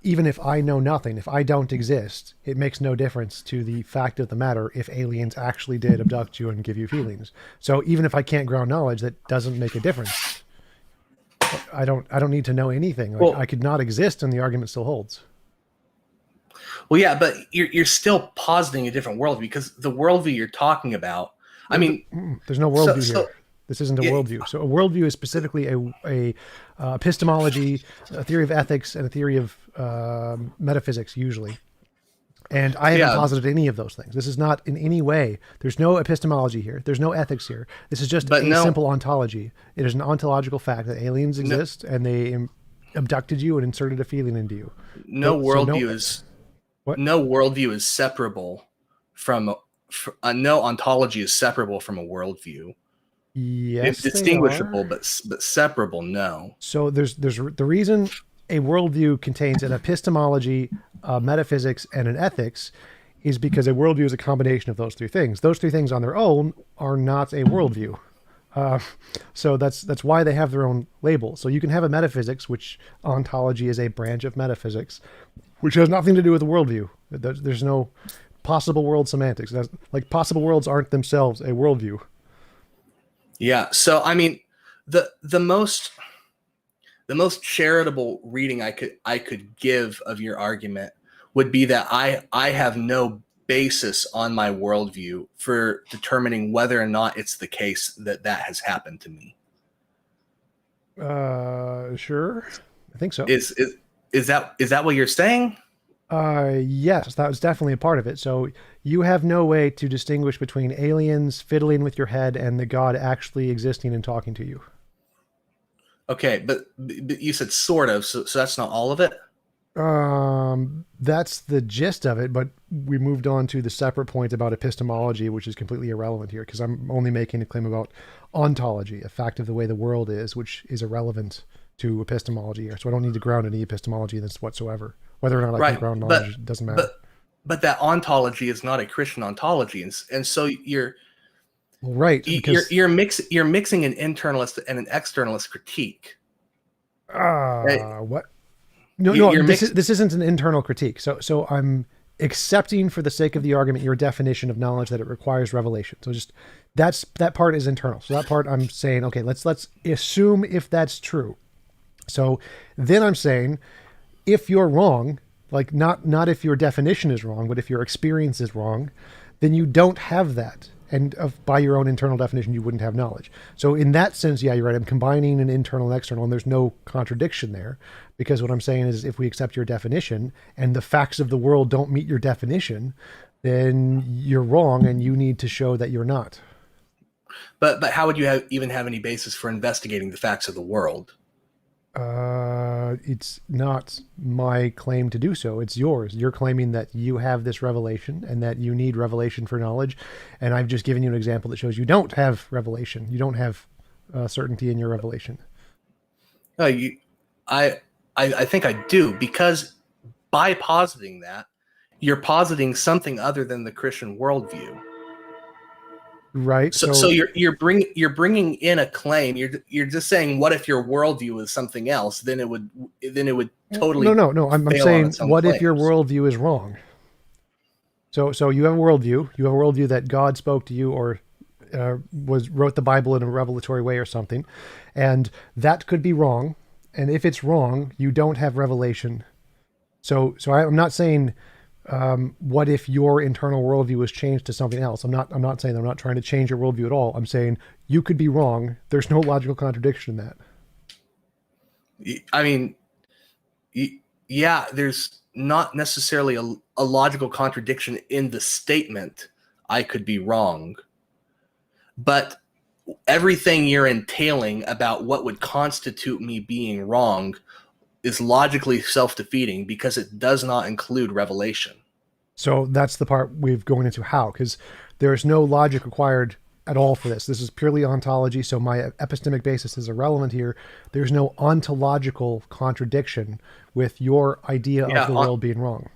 Speaker 1: even if I know nothing, if I don't exist, it makes no difference to the fact of the matter if aliens actually did abduct you and give you feelings. So even if I can't ground knowledge, that doesn't make a difference. I don't need to know anything. Like,
Speaker 2: Well,
Speaker 1: I could not exist and the argument still holds.
Speaker 2: well, yeah, but you're still positing a different worldview, because the worldview you're talking about, I mean,
Speaker 1: There's no
Speaker 2: so,
Speaker 1: worldview
Speaker 2: so
Speaker 1: here. This isn't a
Speaker 2: yeah,
Speaker 1: worldview. So a worldview is specifically a epistemology, a theory of ethics, and a theory of metaphysics usually. And I haven't
Speaker 2: yeah,
Speaker 1: posited any of those things. This is not in any way. There's no epistemology here. There's no ethics here. This is just
Speaker 2: but
Speaker 1: a simple ontology. It is an ontological fact that aliens
Speaker 2: no,
Speaker 1: exist and they abducted you and inserted a feeling into you.
Speaker 2: no
Speaker 1: So no,
Speaker 2: worldview is
Speaker 1: what?
Speaker 2: no worldview is separable from no ontology is separable from a worldview.
Speaker 1: Yes, they
Speaker 2: Distinguishable,
Speaker 1: are.
Speaker 2: but separable, no.
Speaker 1: So there's the reason a worldview contains an epistemology, metaphysics, and an ethics is because a worldview is a combination of those three things. Those three things on their own are not a worldview. So that's why they have their own label. So you can have a metaphysics, which ontology is a branch of metaphysics, which has nothing to do with a worldview. There's no possible world semantics. Like possible worlds aren't themselves a worldview.
Speaker 2: Yeah. So I mean, the most charitable reading I could give of your argument would be that I have no basis on my worldview for determining whether or not it's the case that has happened to me.
Speaker 1: Sure. I think so.
Speaker 2: Is that what you're saying?
Speaker 1: Yes, that was definitely a part of it. So you have no way to distinguish between aliens fiddling with your head and the God actually existing and talking to you.
Speaker 2: Okay, but you said sort of, so that's not all of it?
Speaker 1: That's the gist of it, but we moved on to the separate point about epistemology, which is completely irrelevant here because I'm only making a claim about ontology, a fact of the way the world is, which is irrelevant to epistemology here. So I don't need to ground any epistemology in this whatsoever. Whether or not I can ground knowledge, it doesn't matter.
Speaker 2: But that ontology is not a Christian ontology, and so you're
Speaker 1: right.
Speaker 2: You're mixing an internalist and an externalist critique.
Speaker 1: What? No, this isn't an internal critique. So I'm accepting for the sake of the argument your definition of knowledge that it requires revelation. So just that part is internal. So that part I'm saying, okay, let's assume if that's true. So then I'm saying if you're wrong, like not if your definition is wrong, but if your experience is wrong, then you don't have that. And by your own internal definition, you wouldn't have knowledge. So in that sense, yeah, you're right. I'm combining an internal and external, and there's no contradiction there. Because what I'm saying is if we accept your definition and the facts of the world don't meet your definition, then you're wrong and you need to show that you're not.
Speaker 2: But how would you even have any basis for investigating the facts of the world?
Speaker 1: It's not my claim to do so. It's yours. You're claiming that you have this revelation and that you need revelation for knowledge. And I've just given you an example that shows you don't have revelation. You don't have certainty in your revelation.
Speaker 2: I think I do, because by positing that, you're positing something other than the Christian worldview.
Speaker 1: Right.
Speaker 2: So you're bringing in a claim. You're just saying, what if your worldview is something else? Then it would totally
Speaker 1: no. I'm saying, what if your worldview is wrong? So you have a worldview. You have a worldview that God spoke to you or wrote the Bible in a revelatory way or something, and that could be wrong. And if it's wrong, you don't have revelation. So I'm not saying. What if your internal worldview was changed to something else? I'm not saying I'm not trying to change your worldview at all. I'm saying you could be wrong. There's no logical contradiction in that.
Speaker 2: I mean, yeah, there's not necessarily a logical contradiction in the statement, I could be wrong. But everything you're entailing about what would constitute me being wrong is logically self-defeating because it does not include revelation.
Speaker 1: So that's the part we've going into how, because there's no logic required at all for this. This is purely ontology, so my epistemic basis is irrelevant here. There's no ontological contradiction with your idea of the world being wrong.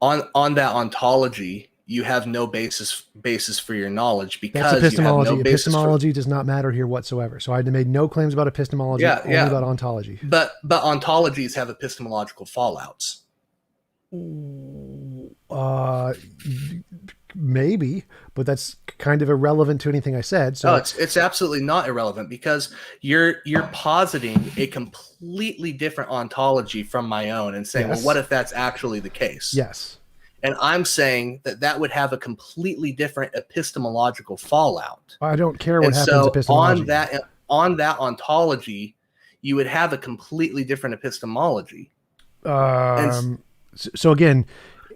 Speaker 2: On that ontology, you have no basis for your knowledge because
Speaker 1: That's epistemology.
Speaker 2: you have no basis
Speaker 1: Epistemology does not matter here whatsoever. So I made no claims about epistemology, only about ontology.
Speaker 2: But ontologies have epistemological fallouts.
Speaker 1: Maybe, but that's kind of irrelevant to anything I said. So
Speaker 2: it's absolutely not irrelevant, because you're positing a completely different ontology from my own and saying, well, what if that's actually the case?
Speaker 1: Yes.
Speaker 2: And I'm saying that would have a completely different epistemological fallout.
Speaker 1: I don't care what happens epistemology.
Speaker 2: On that ontology, you would have a completely different epistemology.
Speaker 1: So again,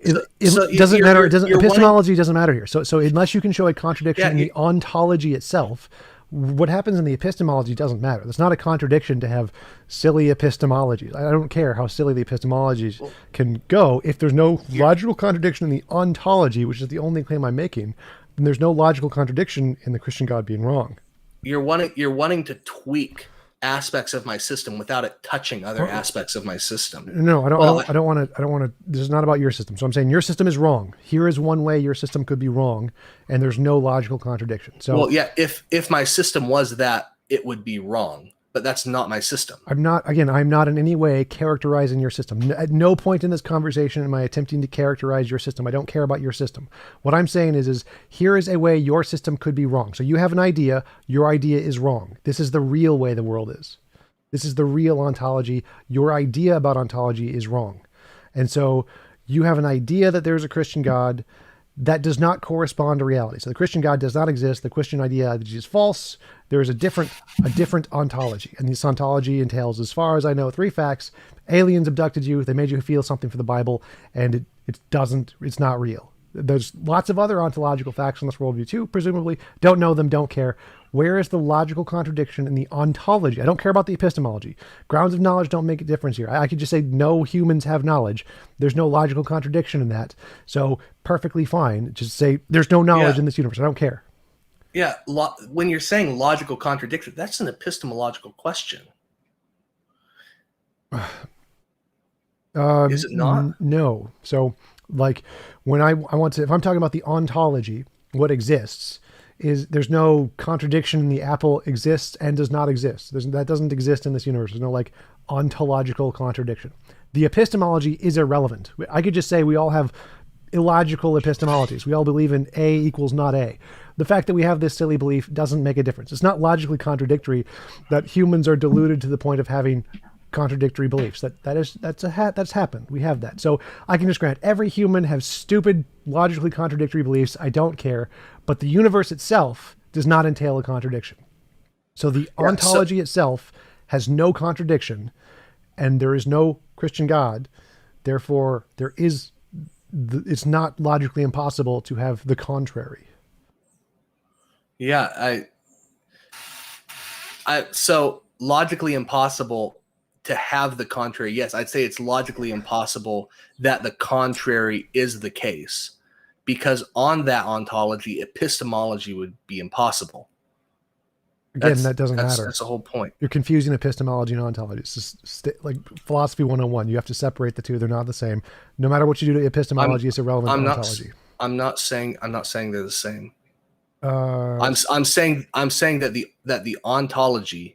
Speaker 1: it doesn't matter. Epistemology doesn't matter here. So unless you can show a contradiction in the ontology itself, what happens in the epistemology doesn't matter. It's not a contradiction to have silly epistemologies. I don't care how silly the epistemologies can go. If there's no logical contradiction in the ontology, which is the only claim I'm making, then there's no logical contradiction in the Christian God being wrong.
Speaker 2: You're wanting to tweak aspects of my system without it touching other aspects of my system.
Speaker 1: No, I don't want to. This is not about your system. So I'm saying your system is wrong. Here is one way your system could be wrong, and there's no logical contradiction. So,
Speaker 2: well, yeah, if my system was that, it would be wrong. But that's not my system. I'm not in any way characterizing your system. At no point in this conversation am I attempting to characterize your system. I don't care about your system. What I'm saying is here is a way your system could be wrong. So you have an idea, your idea is wrong. This is the real way the world is. This is the real ontology. Your idea about ontology is wrong. And so you have an idea that there's a Christian God that does not correspond to reality. So the Christian God does not exist. The Christian ideology is false. There is a different ontology. And this ontology entails, as far as I know, 3 facts. Aliens abducted you. They made you feel something for the Bible. And it's not real. There's lots of other ontological facts in this worldview too, presumably. Don't know them, don't care. Where is the logical contradiction in the ontology? I don't care about the epistemology. Grounds of knowledge don't make a difference here. I could just say no humans have knowledge. There's no logical contradiction in that. So perfectly fine. Just say there's no knowledge in this universe. I don't care. Yeah, when you're saying logical contradiction, that's an epistemological question. Is it not?
Speaker 1: No. So like when if I'm talking about the ontology, what exists is there's no contradiction in the apple exists and does not exist. That doesn't exist in this universe. There's no like ontological contradiction. The epistemology is irrelevant. I could just say we all have illogical epistemologies. We all believe in A equals not A. The fact that we have this silly belief doesn't make a difference. It's not logically contradictory that humans are deluded to the point of having contradictory beliefs. That's happened. We have that. So I can just grant every human has stupid, logically contradictory beliefs. I don't care. But the universe itself does not entail a contradiction. So the ontology itself has no contradiction, and there is no Christian God. Therefore, it's not logically impossible to have the contrary.
Speaker 2: Yeah, so logically impossible to have the contrary. Yes, I'd say it's logically impossible that the contrary is the case, because on that ontology, epistemology would be impossible.
Speaker 1: Again, that doesn't matter.
Speaker 2: That's the whole point.
Speaker 1: You're confusing epistemology and ontology. It's just like philosophy 101. You have to separate the two. They're not the same. No matter what you do to epistemology, it's irrelevant to ontology.
Speaker 2: I'm not saying they're the same. I'm saying that the ontology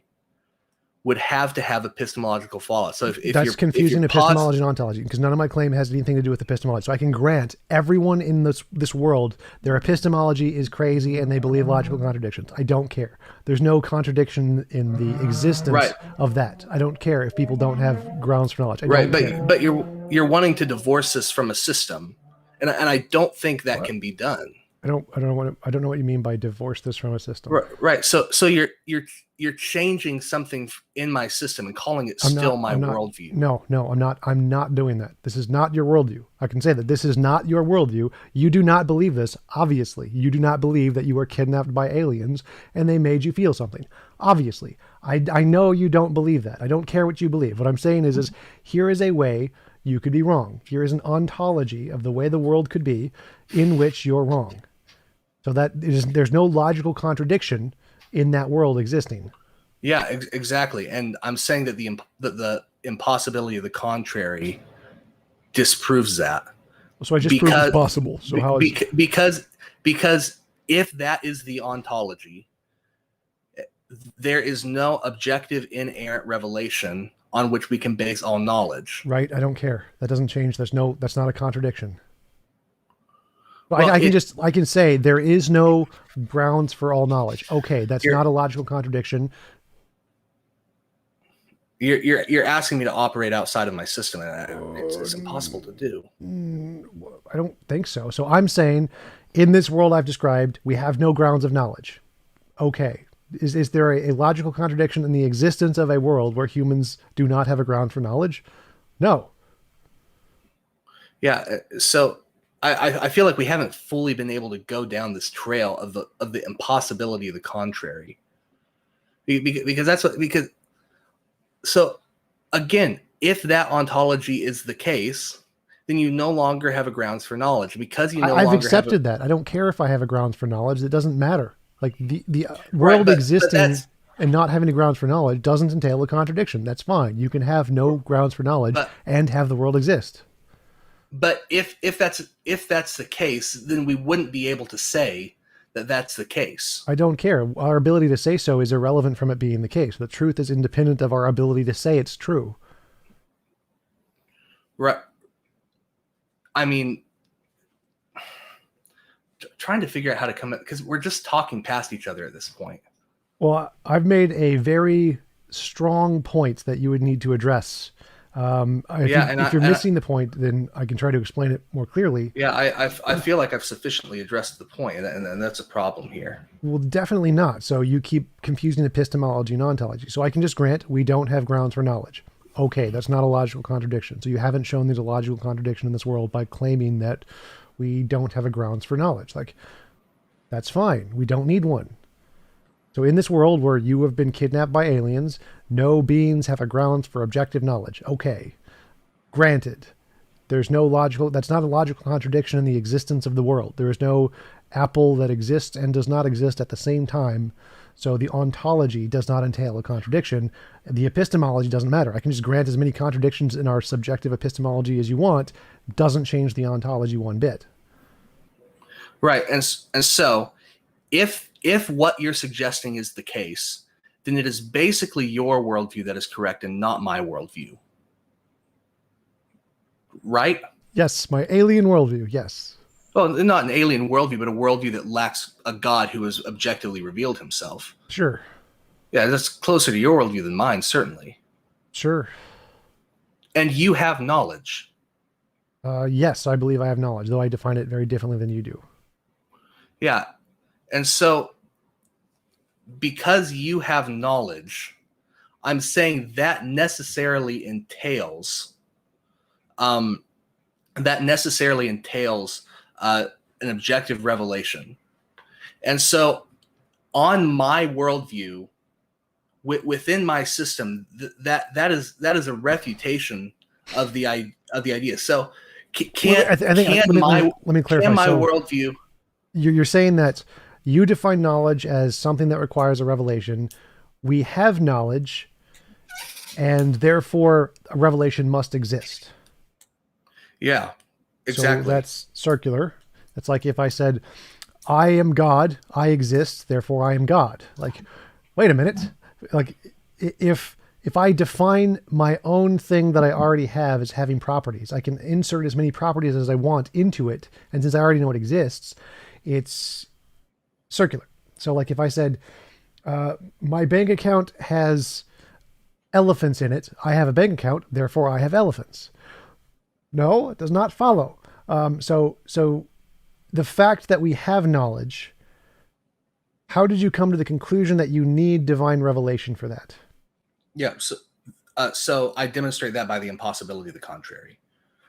Speaker 2: would have to have epistemological fallout. So if
Speaker 1: that's confusing epistemology and ontology, because none of my claim has anything to do with epistemology. So I can grant everyone in this world, their epistemology is crazy and they believe logical contradictions. I don't care. There's no contradiction in the existence of that. I don't care if people don't have grounds for knowledge.
Speaker 2: But you're wanting to divorce this from a system, and I don't think that can be done.
Speaker 1: I don't know what you mean by divorce this from a system.
Speaker 2: Right. So you're changing something in my system and calling it my worldview.
Speaker 1: No, I'm not. I'm not doing that. This is not your worldview. I can say that this is not your worldview. You do not believe this. Obviously, you do not believe that you were kidnapped by aliens and they made you feel something. Obviously, I know you don't believe that. I don't care what you believe. What I'm saying is here is a way you could be wrong. Here is an ontology of the way the world could be in which you're wrong. So there's no logical contradiction in that world existing.
Speaker 2: Yeah, exactly. And I'm saying that the impossibility of the contrary disproves that.
Speaker 1: So I just proved it's possible. So how is
Speaker 2: because if that is the ontology, there is no objective inerrant revelation on which we can base all knowledge.
Speaker 1: right? I don't care. That doesn't change. That's not a contradiction.
Speaker 2: Well,
Speaker 1: I can say there is no grounds for all knowledge. Okay, that's not a logical contradiction.
Speaker 2: You're asking me to operate outside of my system, and it's impossible to do.
Speaker 1: I don't think so. So I'm saying, in this world I've described, we have no grounds of knowledge. Okay, is there a logical contradiction in the existence of a world where humans do not have a ground for knowledge? No.
Speaker 2: Yeah. So I feel like we haven't fully been able to go down this trail of the impossibility of the contrary, because so again, if that ontology is the case, then you no longer have a grounds for knowledge, because
Speaker 1: I've accepted that. I don't care if I have a grounds for knowledge. It doesn't matter. Like the world existing and not having a grounds for knowledge doesn't entail a contradiction. That's fine. You can have no grounds for knowledge and have the world exist.
Speaker 2: But if that's the case, then we wouldn't be able to say that that's the case.
Speaker 1: I don't care. Our ability to say so is irrelevant from it being the case. The truth is independent of our ability to say it's true.
Speaker 2: Right. I mean, trying to figure out how to come up, because we're just talking past each other at this point.
Speaker 1: Well, I've made a very strong point that you would need to address. If you're missing the point, then I can try to explain it more clearly.
Speaker 2: Yeah, I feel like I've sufficiently addressed the point, and that's a problem here.
Speaker 1: Well, definitely not. So you keep confusing epistemology and ontology. So I can just grant we don't have grounds for knowledge. Okay, that's not a logical contradiction. So you haven't shown there's a logical contradiction in this world by claiming that we don't have a grounds for knowledge. Like, that's fine. We don't need one. So in this world where you have been kidnapped by aliens, no beings have a grounds for objective knowledge. Okay. Granted. That's not a logical contradiction in the existence of the world. There is no apple that exists and does not exist at the same time. So the ontology does not entail a contradiction. The epistemology doesn't matter. I can just grant as many contradictions in our subjective epistemology as you want. Doesn't change the ontology one bit.
Speaker 2: Right. And so if what you're suggesting is the case, then it is basically your worldview that is correct and not my worldview. Right?
Speaker 1: Yes, my alien worldview, yes.
Speaker 2: Well, not an alien worldview, but a worldview that lacks a God who has objectively revealed himself.
Speaker 1: Sure.
Speaker 2: Yeah, that's closer to your worldview than mine, certainly.
Speaker 1: Sure.
Speaker 2: And you have knowledge.
Speaker 1: Yes, I believe I have knowledge, though I define it very differently than you do.
Speaker 2: Yeah. And so, because you have knowledge, I'm saying that necessarily entails an objective revelation. And so, on my worldview, within my system, that is a refutation of the idea. So, let me clarify. Can my worldview?
Speaker 1: You're saying that you define knowledge as something that requires a revelation. We have knowledge, and therefore a revelation must exist.
Speaker 2: Yeah, exactly.
Speaker 1: So that's circular. It's like if I said, I am God, I exist, therefore I am God. Like, wait a minute. Like, if I define my own thing that I already have as having properties, I can insert as many properties as I want into it. And since I already know it exists, it's circular. So like if I said, my bank account has elephants in it, I have a bank account, therefore I have elephants. No, it does not follow. So the fact that we have knowledge, how did you come to the conclusion that you need divine revelation for that?
Speaker 2: Yeah. So I demonstrate that by the impossibility of the contrary.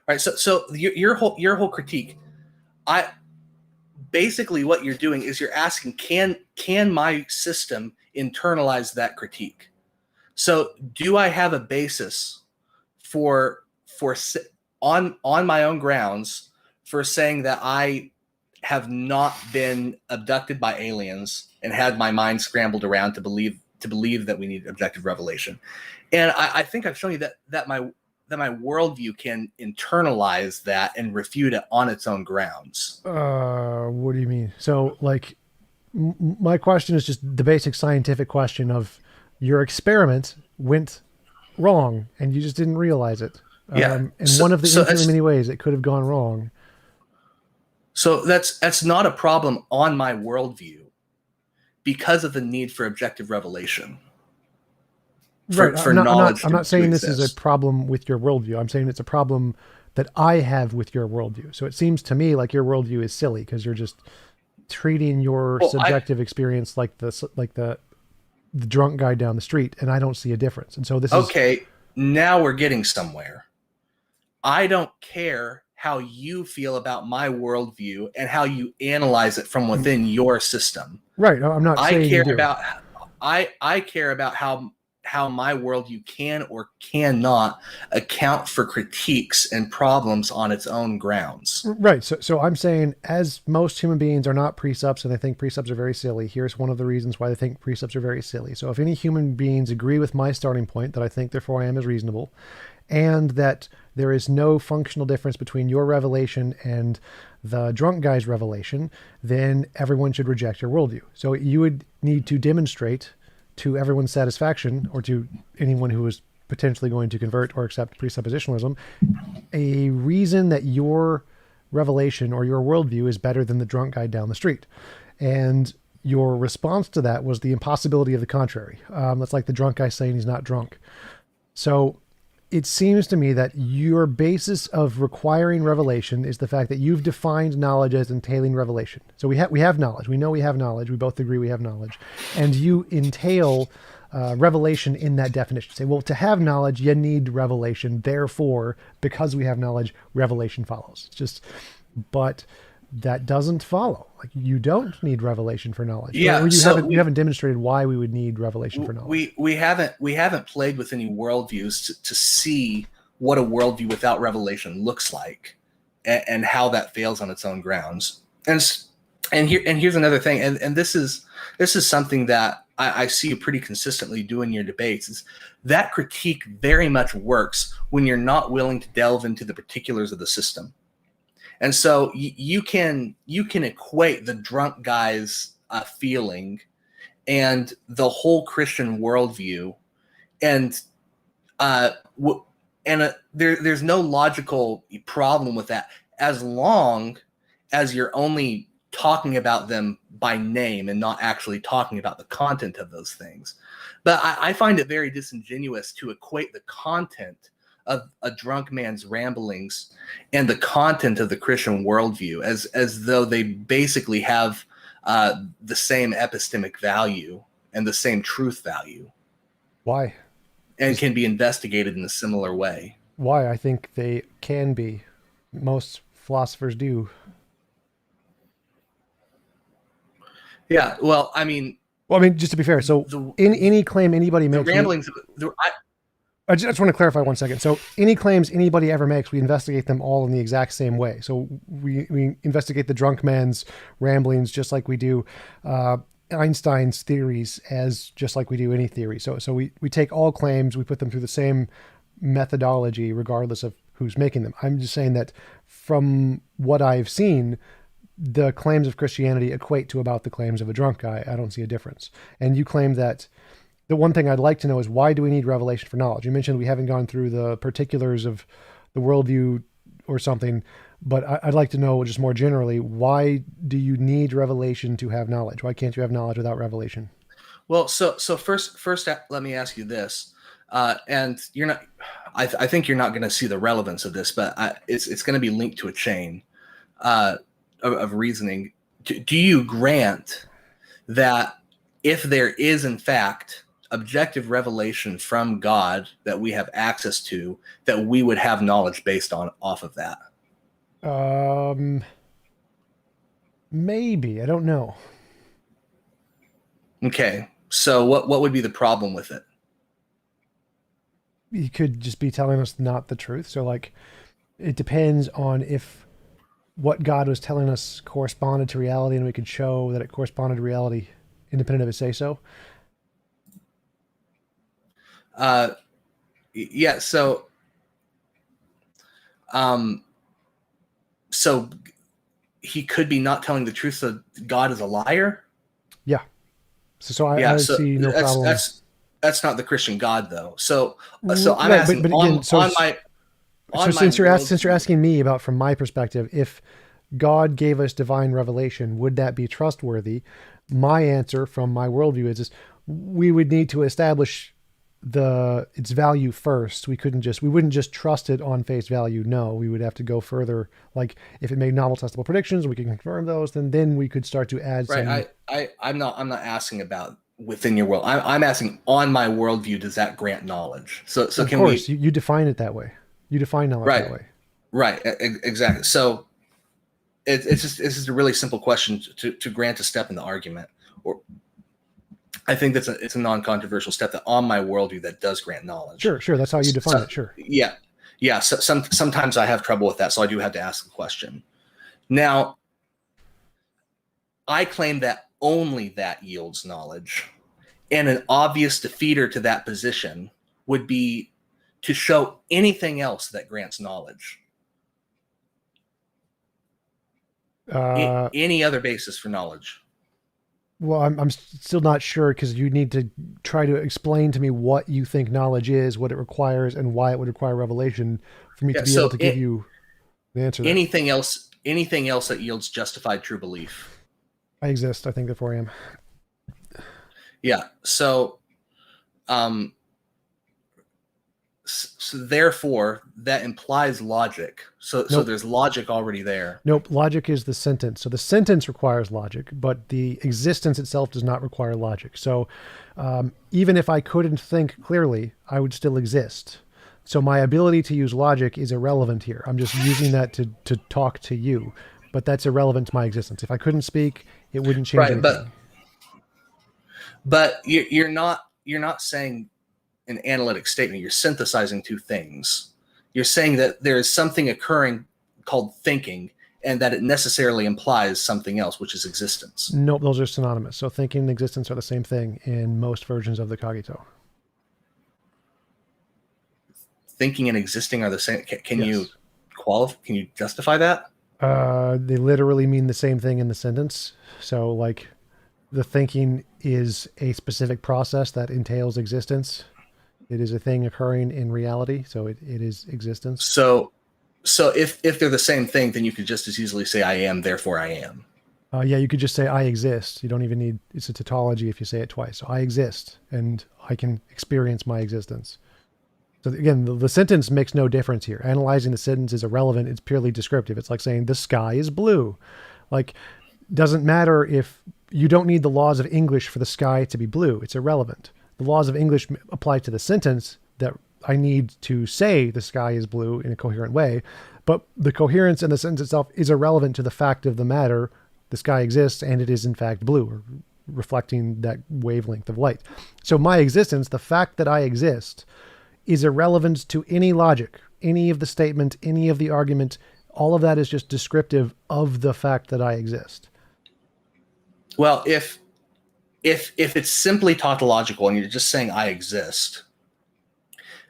Speaker 2: All right. So your whole critique, basically what you're doing is you're asking, can my system internalize that critique? So do I have a basis on my own grounds for saying that I have not been abducted by aliens and had my mind scrambled around to believe that we need objective revelation? And I think I've shown you that worldview can internalize that and refute it on its own grounds.
Speaker 1: What do you mean? So, like, my question is just the basic scientific question of your experiment went wrong and you just didn't realize it.
Speaker 2: Yeah.
Speaker 1: And one of the infinitely many ways it could have gone wrong.
Speaker 2: So that's not a problem on my worldview because of the need for objective revelation.
Speaker 1: For knowledge. I'm not saying this is a problem with your worldview. I'm saying it's a problem that I have with your worldview. So it seems to me like your worldview is silly because you're just treating your subjective experience like the drunk guy down the street, and I don't see a difference. And so this is
Speaker 2: okay. Now we're getting somewhere. I don't care how you feel about my worldview and how you analyze it from within your system.
Speaker 1: Right. I'm not saying you do.
Speaker 2: I care about how my worldview can or cannot account for critiques and problems on its own grounds.
Speaker 1: Right. So I'm saying, as most human beings are not presups, and they think presups are very silly, here's one of the reasons why they think presups are very silly. So if any human beings agree with my starting point, that I think therefore I am is reasonable, and that there is no functional difference between your revelation and the drunk guy's revelation, then everyone should reject your worldview. So you would need to demonstrate to everyone's satisfaction, or to anyone who is potentially going to convert or accept presuppositionalism, a reason that your revelation or your worldview is better than the drunk guy down the street. And your response to that was the impossibility of the contrary. That's like the drunk guy saying he's not drunk. So it seems to me that your basis of requiring revelation is the fact that you've defined knowledge as entailing revelation. So we have knowledge. We know we have knowledge. We both agree we have knowledge. And you entail revelation in that definition. Say, well, to have knowledge, you need revelation. Therefore, because we have knowledge, revelation follows. But that doesn't follow. Like, you don't need revelation for knowledge.
Speaker 2: Yeah,
Speaker 1: or you haven't demonstrated why we would need revelation for knowledge.
Speaker 2: We haven't played with any worldviews to see what a worldview without revelation looks like, and how that fails on its own grounds. And here's another thing, and this is something that I see you pretty consistently do in your debates, is that critique very much works when you're not willing to delve into the particulars of the system. And so you can equate the drunk guy's feeling and the whole Christian worldview, and there's no logical problem with that, as long as you're only talking about them by name and not actually talking about the content of those things. But I find it very disingenuous to equate the content of a drunk man's ramblings and the content of the Christian worldview as though they basically have the same epistemic value and the same truth value.
Speaker 1: Why?
Speaker 2: And can be investigated in a similar way.
Speaker 1: Why? I think they can be. Most philosophers do.
Speaker 2: Yeah, well, I mean,
Speaker 1: just to be fair, so in any claim anybody makes,
Speaker 2: ramblings.
Speaker 1: I just want to clarify 1 second. So any claims anybody ever makes, we investigate them all in the exact same way. So we investigate the drunk man's ramblings just like we do Einstein's theories, as just like we do any theory. So we take all claims, we put them through the same methodology regardless of who's making them. I'm just saying that from what I've seen, the claims of Christianity equate to about the claims of a drunk guy. I don't see a difference. And you claim that. The one thing I'd like to know is, why do we need revelation for knowledge? You mentioned we haven't gone through the particulars of the worldview or something, but I'd like to know just more generally, why do you need revelation to have knowledge? Why can't you have knowledge without revelation?
Speaker 2: Well, so first, let me ask you this, and you're not. I think you're not going to see the relevance of this, but it's going to be linked to a chain of reasoning. Do you grant that if there is in fact objective revelation from God that we have access to, that we would have knowledge based off of that?
Speaker 1: Maybe. I don't know.
Speaker 2: Okay. So what would be the problem with it?
Speaker 1: You could just be telling us not the truth. So, like, it depends on if what God was telling us corresponded to reality, and we could show that it corresponded to reality independent of his say-so.
Speaker 2: Yeah. So So he could be not telling the truth, so God is a liar?
Speaker 1: Yeah. So I
Speaker 2: So
Speaker 1: see no problem.
Speaker 2: That's not the Christian God, though. So I'm
Speaker 1: Right,
Speaker 2: asking
Speaker 1: but again,
Speaker 2: on my
Speaker 1: since you're
Speaker 2: worldview.
Speaker 1: asking me about from my perspective, if God gave us divine revelation, would that be trustworthy? My answer from my worldview is we would need to establish its value first. We wouldn't just trust it on face value. No, we would have to go further. Like if it made novel testable predictions, we can confirm those. Then we could start to add some.
Speaker 2: Right. I'm not asking about within your world. I'm asking on my worldview. Does that grant knowledge? So
Speaker 1: Of
Speaker 2: can
Speaker 1: course,
Speaker 2: we?
Speaker 1: you define it that way. You define knowledge
Speaker 2: Right.
Speaker 1: that way.
Speaker 2: Right. Exactly. So it's just a really simple question to grant a step in the argument. Or I think it's a non-controversial step that on my worldview that does grant knowledge.
Speaker 1: Sure. That's how you define it. Sure.
Speaker 2: Yeah. So sometimes I have trouble with that, so I do have to ask the question. Now, I claim that only that yields knowledge, and an obvious defeater to that position would be to show anything else that grants knowledge. Any other basis for knowledge.
Speaker 1: Well, I'm still not sure because you need to try to explain to me what you think knowledge is, what it requires, and why it would require revelation for me to be able to give you the answer.
Speaker 2: Anything else that yields justified true belief.
Speaker 1: I exist. I think therefore I am.
Speaker 2: Yeah. So therefore that implies logic. So there's logic already there.
Speaker 1: Nope. Logic is the sentence. So the sentence requires logic, but the existence itself does not require logic. So even if I couldn't think clearly, I would still exist. So my ability to use logic is irrelevant here. I'm just using that to talk to you, but that's irrelevant to my existence. If I couldn't speak, it wouldn't change anything.
Speaker 2: But you're not saying an analytic statement. You're synthesizing two things. You're saying that there is something occurring called thinking, and that it necessarily implies something else, which is existence.
Speaker 1: Nope, those are synonymous. So thinking and existence are the same thing in most versions of the cogito.
Speaker 2: Thinking and existing are the same. Can
Speaker 1: Yes.
Speaker 2: you qualify? Can you justify that?
Speaker 1: They literally mean the same thing in the sentence. So like the thinking is a specific process that entails existence. It is a thing occurring in reality. So it is existence.
Speaker 2: So if they're the same thing, then you could just as easily say I am, therefore I am.
Speaker 1: Yeah, you could just say I exist. You don't even need, it's a tautology if you say it twice. So I exist and I can experience my existence. So again, the sentence makes no difference here. Analyzing the sentence is irrelevant. It's purely descriptive. It's like saying the sky is blue. Like, doesn't matter if you don't need the laws of English for the sky to be blue. It's irrelevant. The laws of English apply to the sentence that I need to say the sky is blue in a coherent way, but the coherence in the sentence itself is irrelevant to the fact of the matter. The sky exists and it is in fact blue, or reflecting that wavelength of light. So my existence, the fact that I exist, is irrelevant to any logic, any of the statement, any of the argument. All of that is just descriptive of the fact that I exist.
Speaker 2: Well, if it's simply tautological and you're just saying I exist,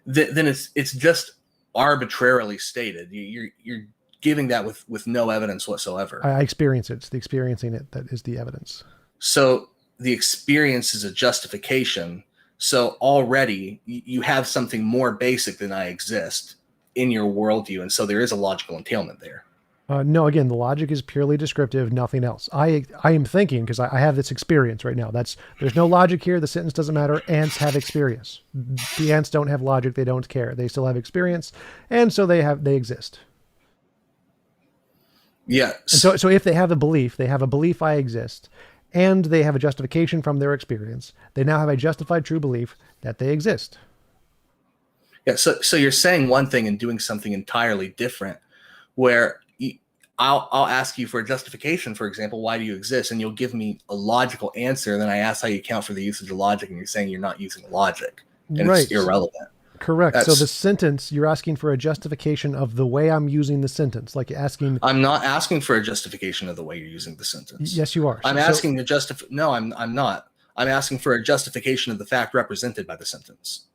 Speaker 2: then it's just arbitrarily stated. You're giving that with no evidence whatsoever.
Speaker 1: I experience it. It's the experiencing it that is the evidence.
Speaker 2: So the experience is a justification. So already you have something more basic than I exist in your worldview, and so there is a logical entailment there.
Speaker 1: No, again, the logic is purely descriptive, nothing else. I am thinking because I have this experience right now. There's no logic here. The sentence doesn't matter. Ants have experience. The ants don't have logic. They don't care. They still have experience, and so they exist.
Speaker 2: Yeah.
Speaker 1: And so if they have a belief I exist, and they have a justification from their experience, they now have a justified true belief that they exist.
Speaker 2: Yeah. So you're saying one thing and doing something entirely different, where I'll ask you for a justification, for example, why do you exist? And you'll give me a logical answer. Then I ask how you account for the usage of logic, and you're saying you're not using logic, and
Speaker 1: right.
Speaker 2: It's irrelevant.
Speaker 1: Correct. So the sentence, you're asking for a justification of the way I'm using the sentence, like asking.
Speaker 2: I'm not asking for a justification of the way you're using the sentence.
Speaker 1: Yes, you are.
Speaker 2: I'm asking to justify. No, I'm not. I'm asking for a justification of the fact represented by the sentence.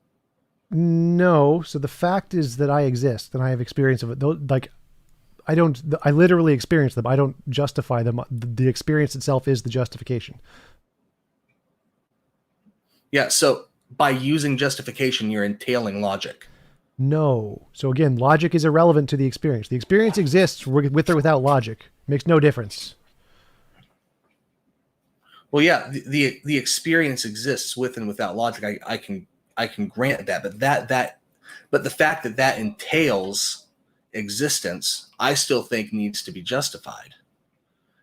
Speaker 1: No. So the fact is that I exist and I have experience of it. Though, like, I literally experience them. I don't justify them. The experience itself is the justification.
Speaker 2: Yeah. So by using justification, you're entailing logic.
Speaker 1: No. So again, logic is irrelevant to the experience. The experience exists with or without logic. It makes no difference.
Speaker 2: Well, yeah, the experience exists with and without logic. I can grant that, but the fact that that entails existence, I still think needs to be justified.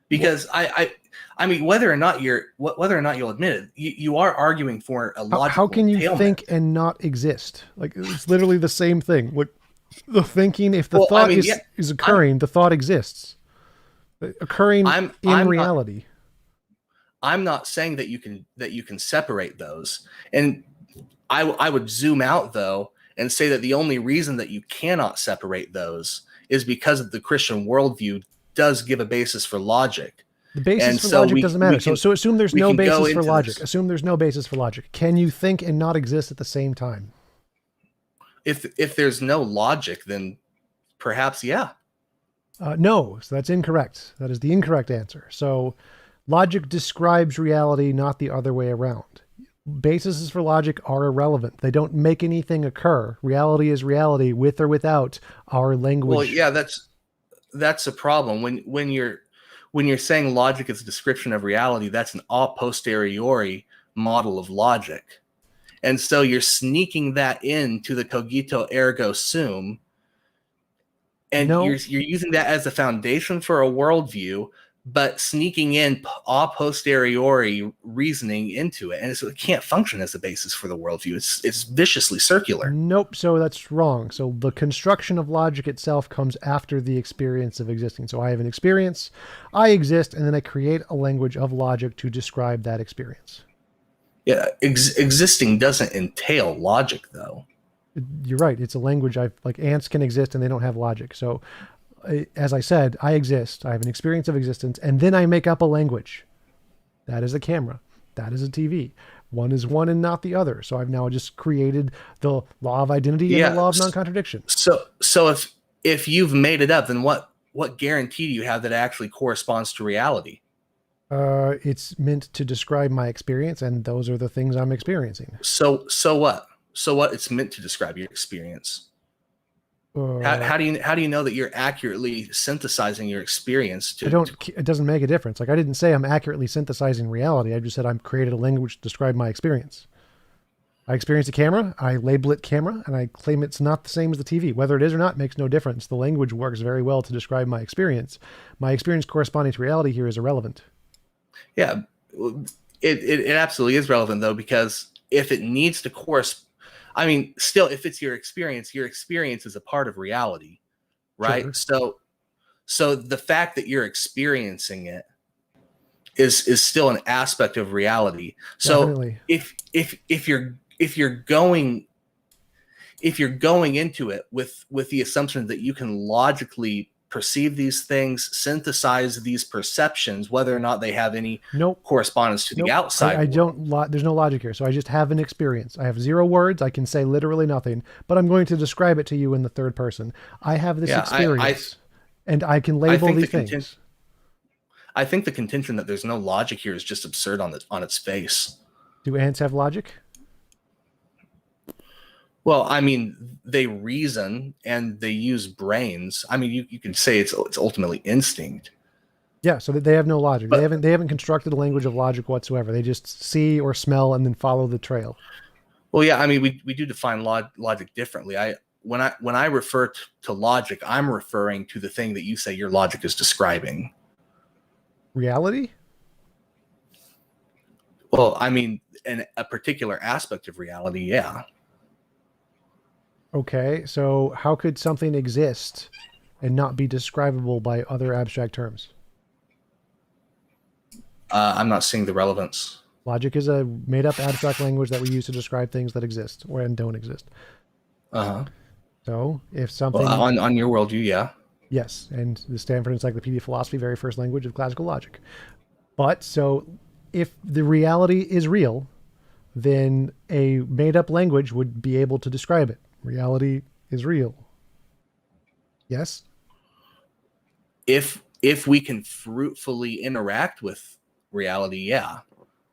Speaker 2: Because I mean, whether or not you'll admit it, you are arguing for a logical
Speaker 1: How can you
Speaker 2: entailment.
Speaker 1: think and not exist? Like, it's literally the same thing. What the thinking, if the
Speaker 2: Well, I
Speaker 1: thought
Speaker 2: mean, yeah,
Speaker 1: is occurring, the thought exists. Occurring in
Speaker 2: I'm not
Speaker 1: reality.
Speaker 2: I'm not saying that you can separate those. And I would zoom out though and say that the only reason that you cannot separate those is because of the Christian worldview does give a basis for logic.
Speaker 1: The basis
Speaker 2: And
Speaker 1: for
Speaker 2: so
Speaker 1: logic doesn't matter. So assume there's
Speaker 2: we
Speaker 1: no
Speaker 2: can go
Speaker 1: basis for
Speaker 2: into
Speaker 1: logic.
Speaker 2: this.
Speaker 1: Assume there's no basis for logic. Can you think and not exist at the same time?
Speaker 2: If there's no logic, then perhaps, yeah.
Speaker 1: No, so that's incorrect. That is the incorrect answer. So logic describes reality, not the other way around. Bases for logic are irrelevant. They don't make anything occur. Reality is reality with or without our language.
Speaker 2: Well, yeah, that's a problem. When you're saying logic is a description of reality, that's an a posteriori model of logic. And so you're sneaking that into the cogito ergo sum, and
Speaker 1: No.
Speaker 2: you're using that as a foundation for a worldview, but sneaking in a posteriori reasoning into it, and so it can't function as a basis for the worldview. It's viciously circular.
Speaker 1: Nope. So that's wrong. So the construction of logic itself comes after the experience of existing. So I have an experience, I exist, and then I create a language of logic to describe that experience.
Speaker 2: Yeah, existing doesn't entail logic, though.
Speaker 1: You're right. It's a language. Like ants can exist and they don't have logic. So as I said, I exist. I have an experience of existence, and then I make up a language. That is a camera. That is a TV. One is one and not the other. So I've now just created the law of identity and the law of non-contradiction.
Speaker 2: So if you've made it up, then what guarantee do you have that it actually corresponds to reality?
Speaker 1: It's meant to describe my experience, and those are the things I'm experiencing.
Speaker 2: So what? So what? It's meant to describe your experience. How do you know that you're accurately synthesizing your experience?
Speaker 1: It doesn't make a difference. Like, I didn't say I'm accurately synthesizing reality. I just said I'm created a language to describe my experience. I experience a camera, I label it camera, and I claim it's not the same as the TV. Whether it is or not makes no difference. The language works very well to describe my experience. My experience corresponding to reality here is irrelevant.
Speaker 2: Yeah, it absolutely is relevant, though, because if it needs to correspond, I mean, still, if it's your experience is a part of reality, right? Sure. So the fact that you're experiencing it is still an aspect of reality.
Speaker 1: Definitely.
Speaker 2: So if you're going into it with the assumption that you can logically perceive these things, synthesize these perceptions, whether or not they have any correspondence to the outside.
Speaker 1: There's no logic here. So I just have an experience. I have 0 words. I can say literally nothing, but I'm going to describe it to you in the third person. I have this experience and I can label these things.
Speaker 2: I think the contention that there's no logic here is just absurd on its face.
Speaker 1: Do ants have logic?
Speaker 2: Well, I mean, they reason and they use brains. I mean, you can say it's ultimately instinct.
Speaker 1: Yeah, so they have no logic. They haven't constructed a language of logic whatsoever. They just see or smell and then follow the trail.
Speaker 2: Well, yeah, I mean, we do define logic differently. When I refer to logic, I'm referring to the thing that you say your logic is describing.
Speaker 1: Reality?
Speaker 2: Well, I mean, in a particular aspect of reality, yeah.
Speaker 1: Okay, so how could something exist and not be describable by other abstract terms?
Speaker 2: I'm not seeing the relevance.
Speaker 1: Logic is a made-up abstract language that we use to describe things that exist or and don't exist.
Speaker 2: Uh-huh.
Speaker 1: So if something...
Speaker 2: Well, on your worldview, yeah.
Speaker 1: Yes, and the Stanford Encyclopedia of Philosophy, very first language of classical logic. But so if the reality is real, then a made-up language would be able to describe it. Reality is real. Yes?
Speaker 2: If we can fruitfully interact with reality, yeah.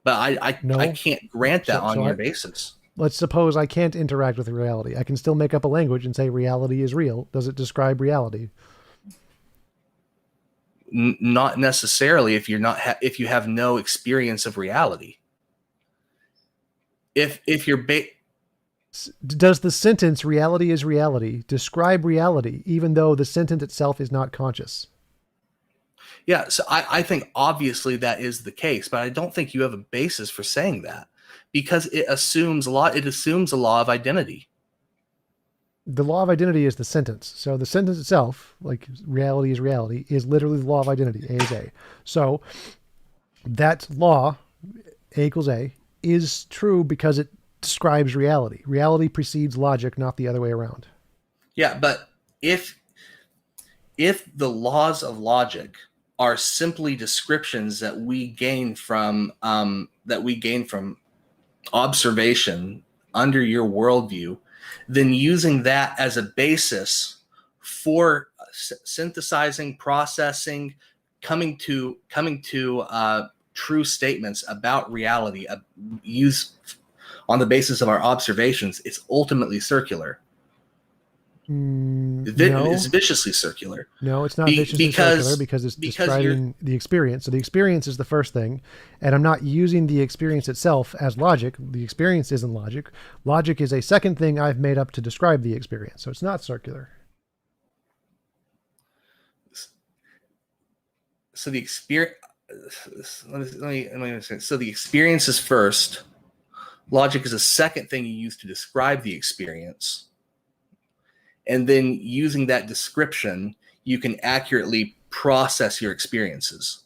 Speaker 2: But I
Speaker 1: No.
Speaker 2: can't grant that on your basis.
Speaker 1: Let's suppose I can't interact with reality. I can still make up a language and say reality is real. Does it describe reality?
Speaker 2: Not necessarily if if you have no experience of reality. If you're
Speaker 1: does the sentence reality is reality describe reality even though the sentence itself is not conscious?
Speaker 2: Yeah, so I think obviously that is the case, but I don't think you have a basis for saying that because it assumes a law of identity.
Speaker 1: The law of identity is the sentence. So the sentence itself, like reality, is literally the law of identity. A is A. So that law, A equals A, is true because it describes reality. Reality precedes logic, not the other way around.
Speaker 2: Yeah, but if the laws of logic are simply descriptions that we gain from observation under your worldview, then using that as a basis for synthesizing, processing, coming to true statements about reality, used on the basis of our observations, it's ultimately circular.
Speaker 1: No.
Speaker 2: It's viciously circular.
Speaker 1: No, it's not viciously circular because it's describing the experience. So the experience is the first thing, and I'm not using the experience itself as logic. The experience isn't logic. Logic is a second thing I've made up to describe the experience. So it's not circular.
Speaker 2: So the experience. Let me understand. So the experience is first. Logic is a second thing you use to describe the experience. And then using that description, you can accurately process your experiences.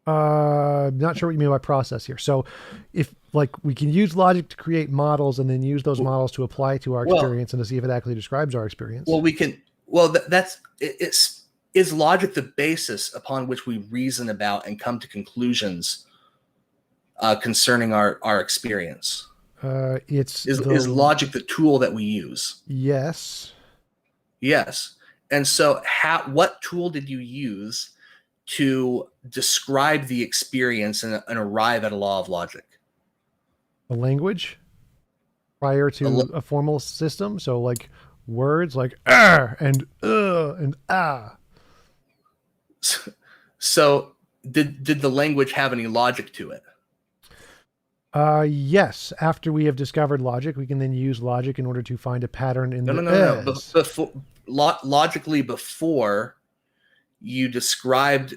Speaker 1: I'm not sure what you mean by process here. So if we can use logic to create models and then use those models to apply to our experience and to see if it actually describes our experience.
Speaker 2: Well, we can, is logic the basis upon which we reason about and come to conclusions concerning our experience? Is logic the tool that we use?
Speaker 1: Yes.
Speaker 2: And so what tool did you use to describe the experience and arrive at a law of logic?
Speaker 1: A language prior to a formal system. So like words like and ah.
Speaker 2: So did the language have any logic to it?
Speaker 1: Yes. After we have discovered logic, we can then use logic in order to find a pattern in
Speaker 2: logically, before you described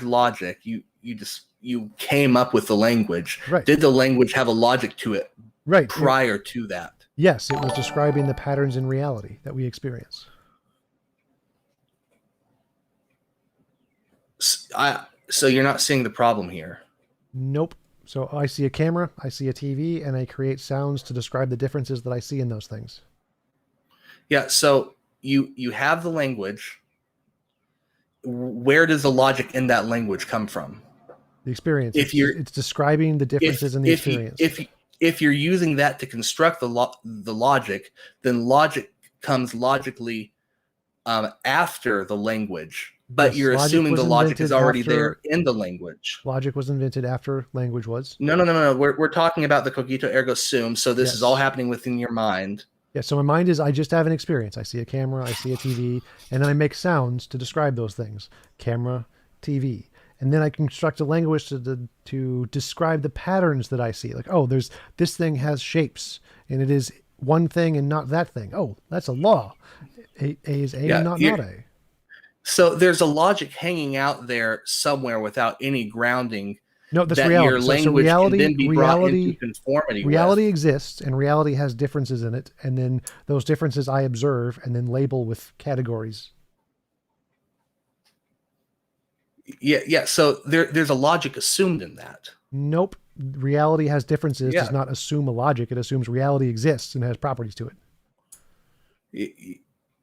Speaker 2: logic, you came up with the language.
Speaker 1: Right.
Speaker 2: Did the language have a logic to it?
Speaker 1: Right.
Speaker 2: Prior to that.
Speaker 1: Yes, it was describing the patterns in reality that we experience.
Speaker 2: So you're not seeing the problem here.
Speaker 1: Nope. So I see a camera, I see a TV, and I create sounds to describe the differences that I see in those things.
Speaker 2: Yeah, so you have the language. Where does the logic in that language come from?
Speaker 1: The experience. It's describing the differences in the experience.
Speaker 2: If you're using that to construct the logic, then logic comes logically after the language. But yes, you're assuming the logic is already there in the language.
Speaker 1: Logic was invented after language was.
Speaker 2: No. We're talking about the cogito ergo sum. So this is all happening within your mind.
Speaker 1: Yeah. So my mind is, I just have an experience. I see a camera, I see a TV, and then I make sounds to describe those things. Camera, TV. And then I construct a language to describe the patterns that I see. Like, oh, this thing has shapes, and it is one thing and not that thing. Oh, that's a law. A is A and not A.
Speaker 2: So there's a logic hanging out there somewhere without any grounding.
Speaker 1: No, that's reality.
Speaker 2: Your language can then be brought into conformity.
Speaker 1: Reality exists, and reality has differences in it, and then those differences I observe and then label with categories.
Speaker 2: Yeah. So there's a logic assumed in that.
Speaker 1: Nope. Reality has differences. Does not assume a logic. It assumes reality exists and has properties to it.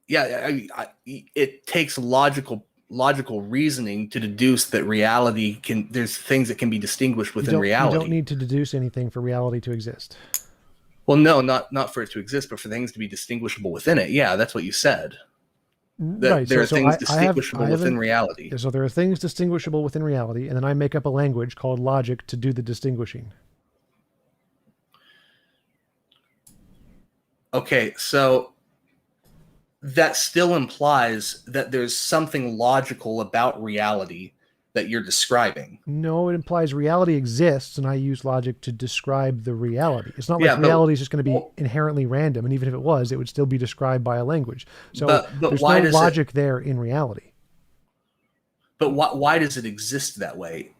Speaker 2: Yeah, it takes logical logical reasoning to deduce that reality there's things that can be distinguished within reality.
Speaker 1: You don't need to deduce anything for reality to exist.
Speaker 2: Well, no, not for it to exist, but for things to be distinguishable within it. Yeah, that's what you said. That
Speaker 1: Right.
Speaker 2: there are
Speaker 1: So
Speaker 2: things distinguishable within reality.
Speaker 1: So there are things distinguishable within reality, and then I make up a language called logic to do the distinguishing.
Speaker 2: Okay, so that still implies that there's something logical about reality that you're describing.
Speaker 1: No, it implies reality exists, and I use logic to describe the reality. It's not like reality is just going to be inherently random, and even if it was, it would still be described by a language. So
Speaker 2: but
Speaker 1: there's
Speaker 2: why
Speaker 1: no
Speaker 2: does
Speaker 1: logic there in reality.
Speaker 2: But why does it exist that way?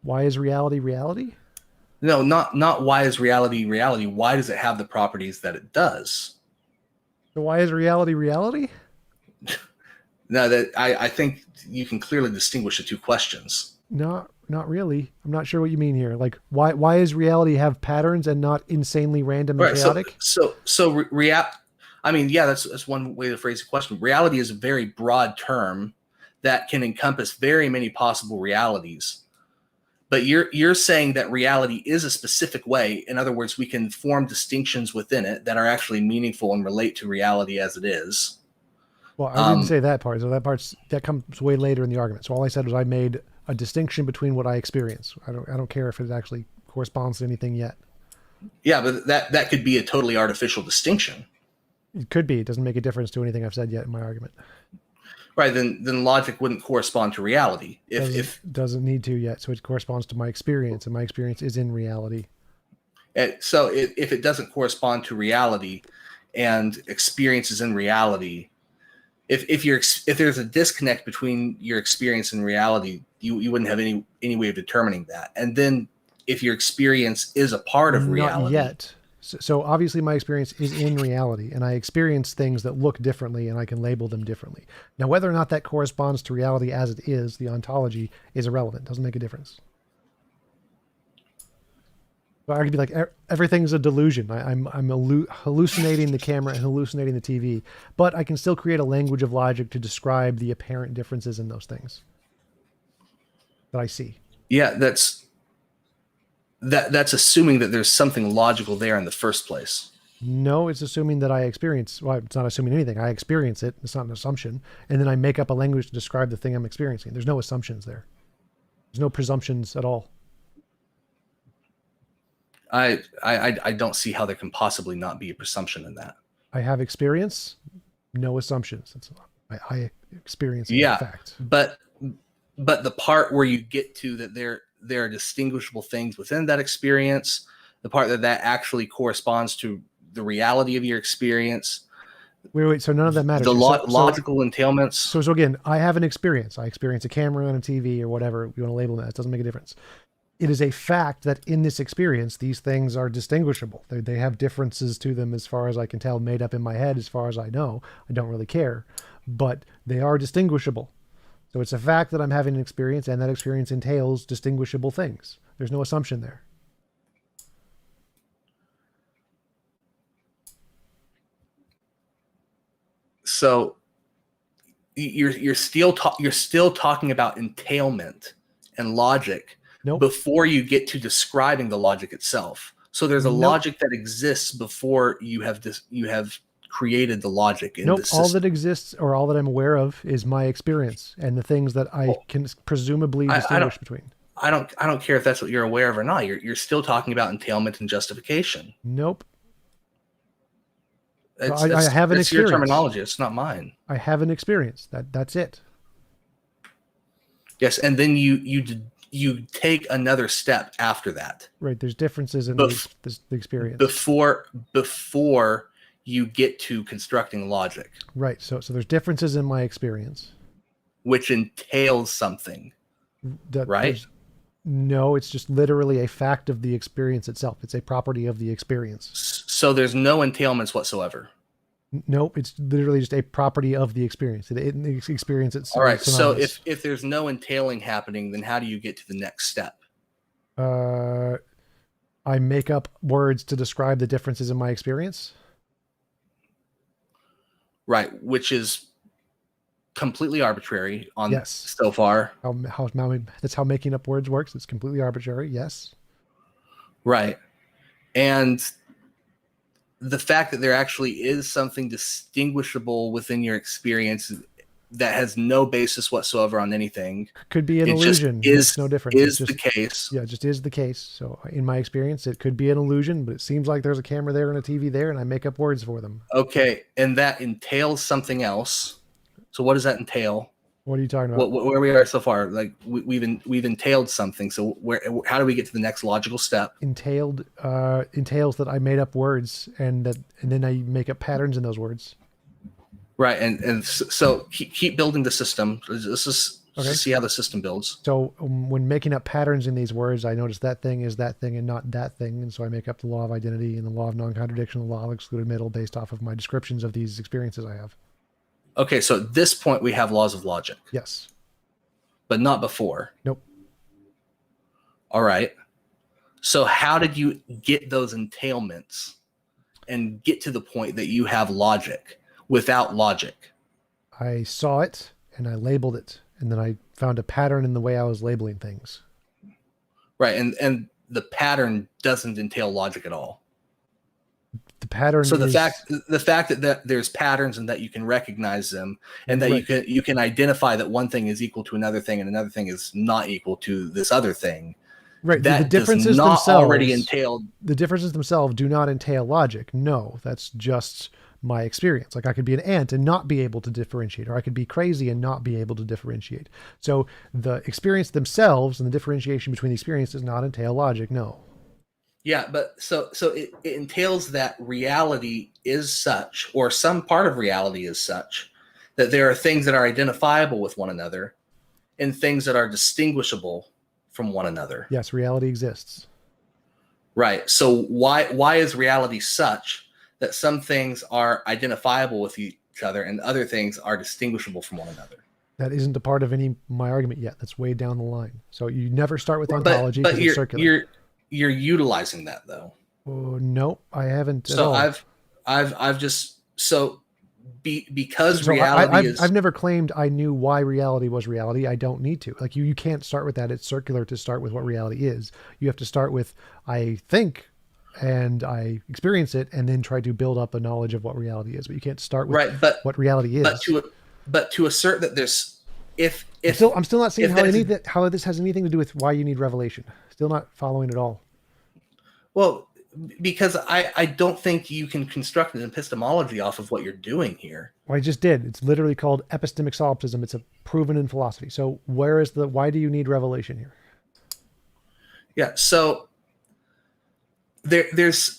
Speaker 1: Why is reality reality?
Speaker 2: No, not why is reality reality. Why does it have the properties that it does?
Speaker 1: So why is reality reality?
Speaker 2: No, that I think you can clearly distinguish the two questions.
Speaker 1: Not really. I'm not sure what you mean here. Like, why is reality have patterns and not insanely random and chaotic?
Speaker 2: I mean, yeah, that's one way to phrase the question. Reality is a very broad term that can encompass very many possible realities. But you're saying that reality is a specific way. In other words, we can form distinctions within it that are actually meaningful and relate to reality as it is.
Speaker 1: Well, I didn't say that part. So that comes way later in the argument. So all I said was I made a distinction between what I experience. I don't care if it actually corresponds to anything yet.
Speaker 2: Yeah, but that could be a totally artificial distinction.
Speaker 1: It could be. It doesn't make a difference to anything I've said yet in my argument.
Speaker 2: Right, then logic wouldn't correspond to reality. If
Speaker 1: doesn't need to yet, so it corresponds to my experience, and my experience is in reality.
Speaker 2: So if it doesn't correspond to reality, and experience is in reality, if there's a disconnect between your experience and reality, you wouldn't have any way of determining that. And then if your experience is a part of reality,
Speaker 1: not yet. So obviously my experience is in reality, and I experience things that look differently, and I can label them differently. Now, whether or not that corresponds to reality as it is, the ontology, is irrelevant. Doesn't make a difference. So I could be like, everything's a delusion. I'm hallucinating the camera and hallucinating the TV, but I can still create a language of logic to describe the apparent differences in those things that I see.
Speaker 2: Yeah, that's assuming that there's something logical there in the first place.
Speaker 1: No, it's assuming that I experience. Well, it's not assuming anything. I experience it. It's not an assumption. And then I make up a language to describe the thing I'm experiencing. There's no assumptions there. There's no presumptions at all.
Speaker 2: I don't see how there can possibly not be a presumption in that.
Speaker 1: I have experience, no assumptions. I experience fact.
Speaker 2: But the part where you get to that there are distinguishable things within that experience, the part that actually corresponds to the reality of your experience.
Speaker 1: Wait. So none of that matters.
Speaker 2: The logical entailments.
Speaker 1: So again, I have an experience. I experience a camera and a TV or whatever you want to label that. It doesn't make a difference. It is a fact that in this experience, these things are distinguishable. They have differences to them as far as I can tell, made up in my head as far as I know. I don't really care, but they are distinguishable. So it's a fact that I'm having an experience, and that experience entails distinguishable things. There's no assumption there.
Speaker 2: So you're still talking about entailment and logic.
Speaker 1: Nope.
Speaker 2: Before you get to describing the logic itself. So there's a logic that exists before you have created the logic in this system.
Speaker 1: All that exists, or all that I'm aware of, is my experience and the things that I can presumably distinguish between.
Speaker 2: I don't care if that's what you're aware of or not. You're still talking about entailment and justification.
Speaker 1: Nope.
Speaker 2: I have an experience. It's your terminology. It's not mine.
Speaker 1: I have an experience. That's it.
Speaker 2: Yes, and then you take another step after that.
Speaker 1: Right. There's differences in the experience.
Speaker 2: Before you get to constructing logic.
Speaker 1: Right. So there's differences in my experience.
Speaker 2: Which entails something. Right?
Speaker 1: No, it's just literally a fact of the experience itself. It's a property of the experience.
Speaker 2: So there's no entailments whatsoever.
Speaker 1: Nope, it's literally just a property of the experience. The experience itself.
Speaker 2: All right. So if there's no entailing happening, then how do you get to the next step?
Speaker 1: I make up words to describe the differences in my experience.
Speaker 2: Right, which is completely arbitrary on
Speaker 1: Yes.
Speaker 2: so far.
Speaker 1: That's how making up words works. It's completely arbitrary. Yes.
Speaker 2: Right. And the fact that there actually is something distinguishable within your experience that has no basis whatsoever on anything.
Speaker 1: Could be an
Speaker 2: It just
Speaker 1: illusion.
Speaker 2: is,
Speaker 1: Makes no difference.
Speaker 2: is the case.
Speaker 1: Yeah, it just is the case. So in my experience, it could be an illusion, but it seems like there's a camera there and a TV there, and I make up words for them.
Speaker 2: Okay. And that entails something else. So what does that entail?
Speaker 1: What are you talking about?
Speaker 2: Where we are so far? Like we've entailed something. So how do we get to the next logical step?
Speaker 1: Entails that I made up words and then I make up patterns in those words.
Speaker 2: Right. And so keep building the system. This is
Speaker 1: Okay.
Speaker 2: to see how the system builds.
Speaker 1: So when making up patterns in these words, I notice that thing is that thing and not that thing. And so I make up the law of identity and the law of non-contradiction, the law of excluded middle based off of my descriptions of these experiences I have.
Speaker 2: Okay, so at this point we have laws of logic.
Speaker 1: Yes.
Speaker 2: But not before.
Speaker 1: Nope.
Speaker 2: All right. So how did you get those entailments and get to the point that you have logic without logic?
Speaker 1: I saw it and I labeled it, and then I found a pattern in the way I was labeling things.
Speaker 2: Right, and the pattern doesn't entail logic at all.
Speaker 1: The pattern.
Speaker 2: So the fact that there's patterns and that you can recognize them, and that
Speaker 1: right.
Speaker 2: you can identify that one thing is equal to another thing and another thing is not equal to this other thing.
Speaker 1: Right.
Speaker 2: That
Speaker 1: the differences
Speaker 2: does not
Speaker 1: themselves
Speaker 2: already entail.
Speaker 1: The differences themselves do not entail logic. No, that's just my experience. Like I could be an ant and not be able to differentiate, or I could be crazy and not be able to differentiate. So the experience themselves and the differentiation between the experience does not entail logic. No.
Speaker 2: Yeah, but so it entails that reality is such, or some part of reality is such, that there are things that are identifiable with one another and things that are distinguishable from one another.
Speaker 1: Yes, reality exists.
Speaker 2: Right. So why is reality such that some things are identifiable with each other and other things are distinguishable from one another?
Speaker 1: That isn't a part of my argument yet. That's way down the line. So you never start with ontology because it's circular.
Speaker 2: You're utilizing that though.
Speaker 1: Oh, no, I haven't.
Speaker 2: So I've just because reality is.
Speaker 1: I've never claimed I knew why reality was reality. I don't need to. Like you can't start with that. It's circular to start with what reality is. You have to start with I think and I experience it, and then try to build up a knowledge of what reality is. But you can't start with what reality is.
Speaker 2: But to assert that there's
Speaker 1: I'm still not seeing how this has anything to do with why you need revelation. Still not following at all.
Speaker 2: Well, because I don't think you can construct an epistemology off of what you're doing here.
Speaker 1: Well, I just did. It's literally called epistemic solipsism. It's a proven in philosophy. So why do you need revelation here?
Speaker 2: Yeah. So there's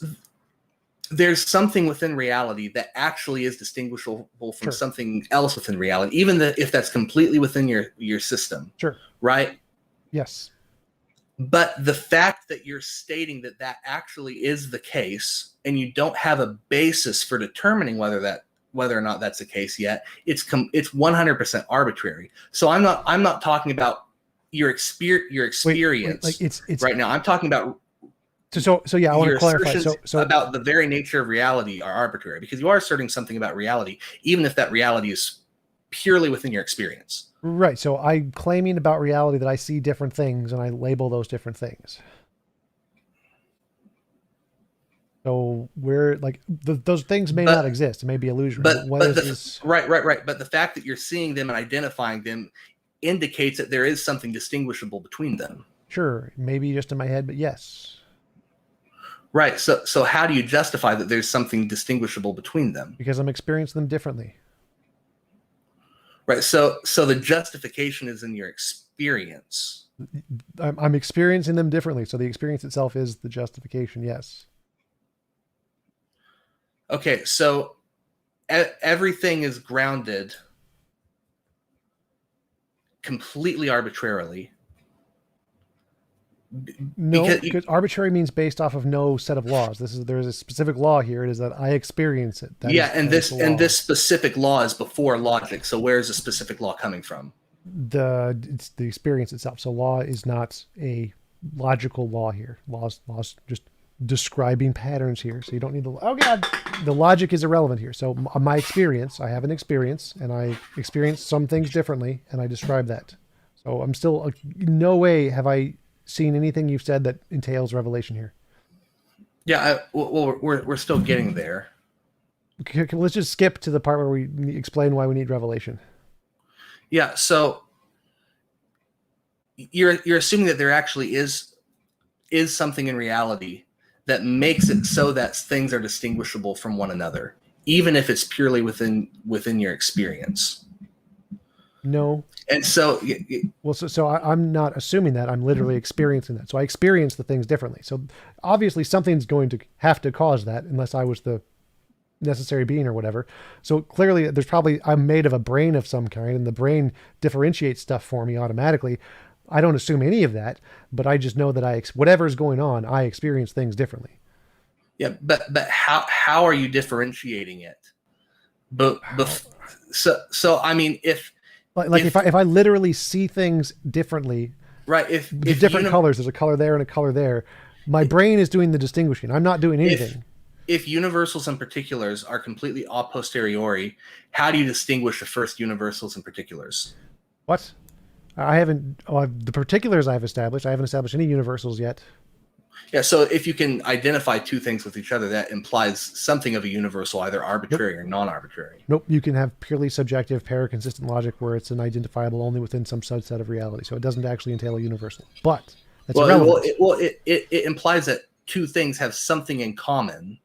Speaker 2: something within reality that actually is distinguishable from something else within reality, even if that's completely within your system.
Speaker 1: Sure.
Speaker 2: Right?
Speaker 1: Yes.
Speaker 2: But the fact that you're stating that actually is the case, and you don't have a basis for determining whether or not that's the case yet, it's 100% arbitrary. So I'm not talking about your experience
Speaker 1: like it's
Speaker 2: right now. I'm talking about
Speaker 1: so yeah, I want to clarify. So
Speaker 2: about the very nature of reality are arbitrary, because you are asserting something about reality, even if that reality is purely within your experience.
Speaker 1: Right. So I'm claiming about reality that I see different things and I label those different things. So we're like those things may not exist. It may be illusion.
Speaker 2: Right. But the fact that you're seeing them and identifying them indicates that there is something distinguishable between them.
Speaker 1: Sure. Maybe just in my head, but yes.
Speaker 2: Right. So how do you justify that there's something distinguishable between them?
Speaker 1: Because I'm experiencing them differently.
Speaker 2: Right. So the justification is in your experience.
Speaker 1: I'm experiencing them differently. So the experience itself is the justification. Yes.
Speaker 2: Okay. So everything is grounded completely arbitrarily.
Speaker 1: No, because arbitrary means based off of no set of laws. There's a specific law here. It is that I experience it.
Speaker 2: This specific law is before logic. So where is the specific law coming from?
Speaker 1: It's the experience itself. So law is not a logical law here. Laws just describing patterns here. So you don't need the logic is irrelevant here. So my experience, I have an experience and I experience some things differently and I describe that. So I'm still, no way have I seen anything you've said that entails revelation here.
Speaker 2: Yeah, well, we're still getting there.
Speaker 1: Okay, let's just skip to the part where we explain why we need revelation.
Speaker 2: Yeah, so you're assuming that there actually is something in reality that makes it so that things are distinguishable from one another, even if it's purely within your experience.
Speaker 1: No.
Speaker 2: And so,
Speaker 1: well, so I'm not assuming that. I'm literally experiencing that. So I experience the things differently. So obviously something's going to have to cause that, unless I was the necessary being or whatever. So clearly there's probably, I'm made of a brain of some kind, and the brain differentiates stuff for me automatically. I don't assume any of that, but I just know that whatever's going on, I experience things differently.
Speaker 2: Yeah, but how are you differentiating it? So I mean, if
Speaker 1: I literally see things differently,
Speaker 2: right? If
Speaker 1: different colors, there's a color there and a color there. My brain is doing the distinguishing. I'm not doing anything.
Speaker 2: If universals and particulars are completely a posteriori, how do you distinguish the first universals and particulars?
Speaker 1: What? I haven't. The particulars I've established. I haven't established any universals yet.
Speaker 2: Yeah, so if you can identify two things with each other, that implies something of a universal, either arbitrary or non-arbitrary.
Speaker 1: Nope. You can have purely subjective, paraconsistent logic where it's an identifiable only within some subset of reality. So it doesn't actually entail a universal. But that's irrelevant.
Speaker 2: It implies that two things have something in common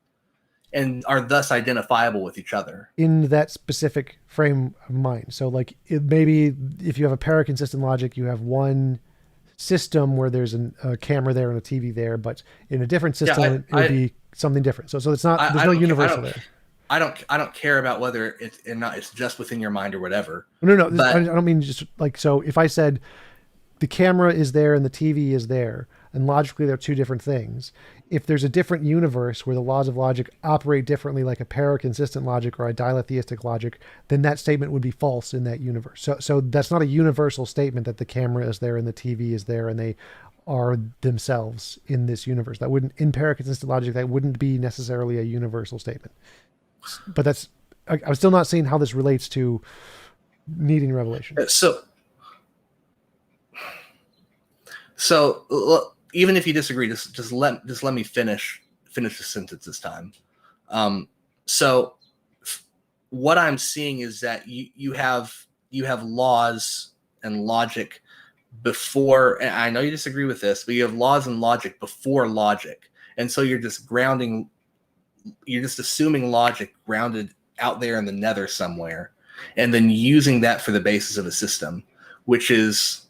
Speaker 2: and are thus identifiable with each other
Speaker 1: in that specific frame of mind. So like maybe if you have a paraconsistent logic, you have one system where there's a camera there and a TV there, but in a different system, it would be something different. So it's not, there's no universal there.
Speaker 2: I don't care about whether it's not, it's just within your mind or whatever.
Speaker 1: No, I don't mean just like, so if I said the camera is there and the TV is there, and logically they're two different things. If there's a different universe where the laws of logic operate differently, like a paraconsistent logic or a diletheistic logic, then that statement would be false in that universe. So that's not a universal statement that the camera is there and the TV is there and they are themselves in this universe. That wouldn't, in paraconsistent logic, that wouldn't be necessarily a universal statement. But that's, I'm still not seeing how this relates to needing revelation.
Speaker 2: So even if you disagree, just let me finish the sentence this time. So what I'm seeing is that you have laws and logic before, and I know you disagree with this, but you have laws and logic before logic, and so you're just assuming logic grounded out there in the nether somewhere, and then using that for the basis of a system, which is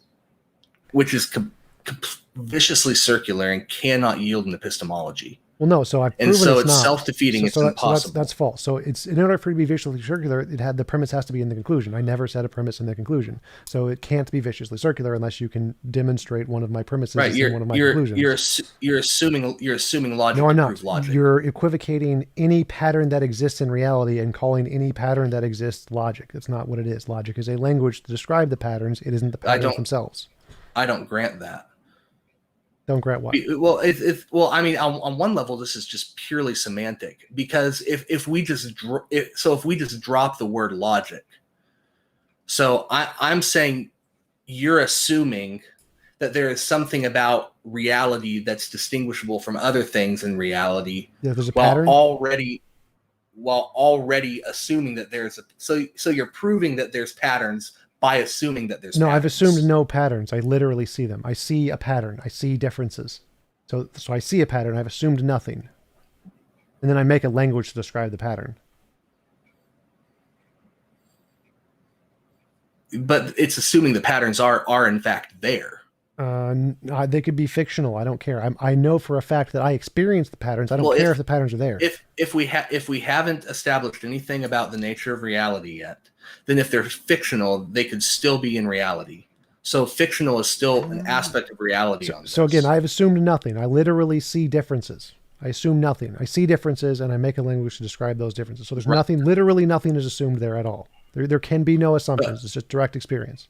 Speaker 2: viciously circular and cannot yield an epistemology.
Speaker 1: Well, no, so I've proven
Speaker 2: it's
Speaker 1: not.
Speaker 2: self-defeating. It's impossible.
Speaker 1: So that's false. So it's, in order for it to be viciously circular, the premise has to be in the conclusion. I never said a premise in the conclusion. So it can't be viciously circular unless you can demonstrate one of my premises in one of my conclusions.
Speaker 2: You're assuming logic.
Speaker 1: No, I'm not.
Speaker 2: Logic.
Speaker 1: You're equivocating any pattern that exists in reality and calling any pattern that exists logic. That's not what it is. Logic is a language to describe the patterns. It isn't the patterns themselves.
Speaker 2: I don't grant that.
Speaker 1: Don't grant what?
Speaker 2: Well, I mean, on one level, this is just purely semantic, because if we just drop the word logic, so I'm saying you're assuming that there is something about reality that's distinguishable from other things in reality.
Speaker 1: Yeah, there's a pattern.
Speaker 2: While already assuming that there's so you're proving that there's patterns by assuming that there's patterns.
Speaker 1: I've assumed no patterns. I literally see them. I see a pattern. I see differences. So I see a pattern. I've assumed nothing. And then I make a language to describe the pattern.
Speaker 2: But it's assuming the patterns are in fact there.
Speaker 1: They could be fictional. I don't care. I know for a fact that I experience the patterns. I don't care if the patterns are there.
Speaker 2: If we haven't established anything about the nature of reality yet, then if they're fictional, they could still be in reality. So fictional is still an aspect of reality.
Speaker 1: So again, I've assumed nothing. I literally see differences. I assume nothing. I see differences and I make a language to describe those differences. So there's nothing, literally nothing is assumed there at all. There can be no assumptions. It's just direct experience.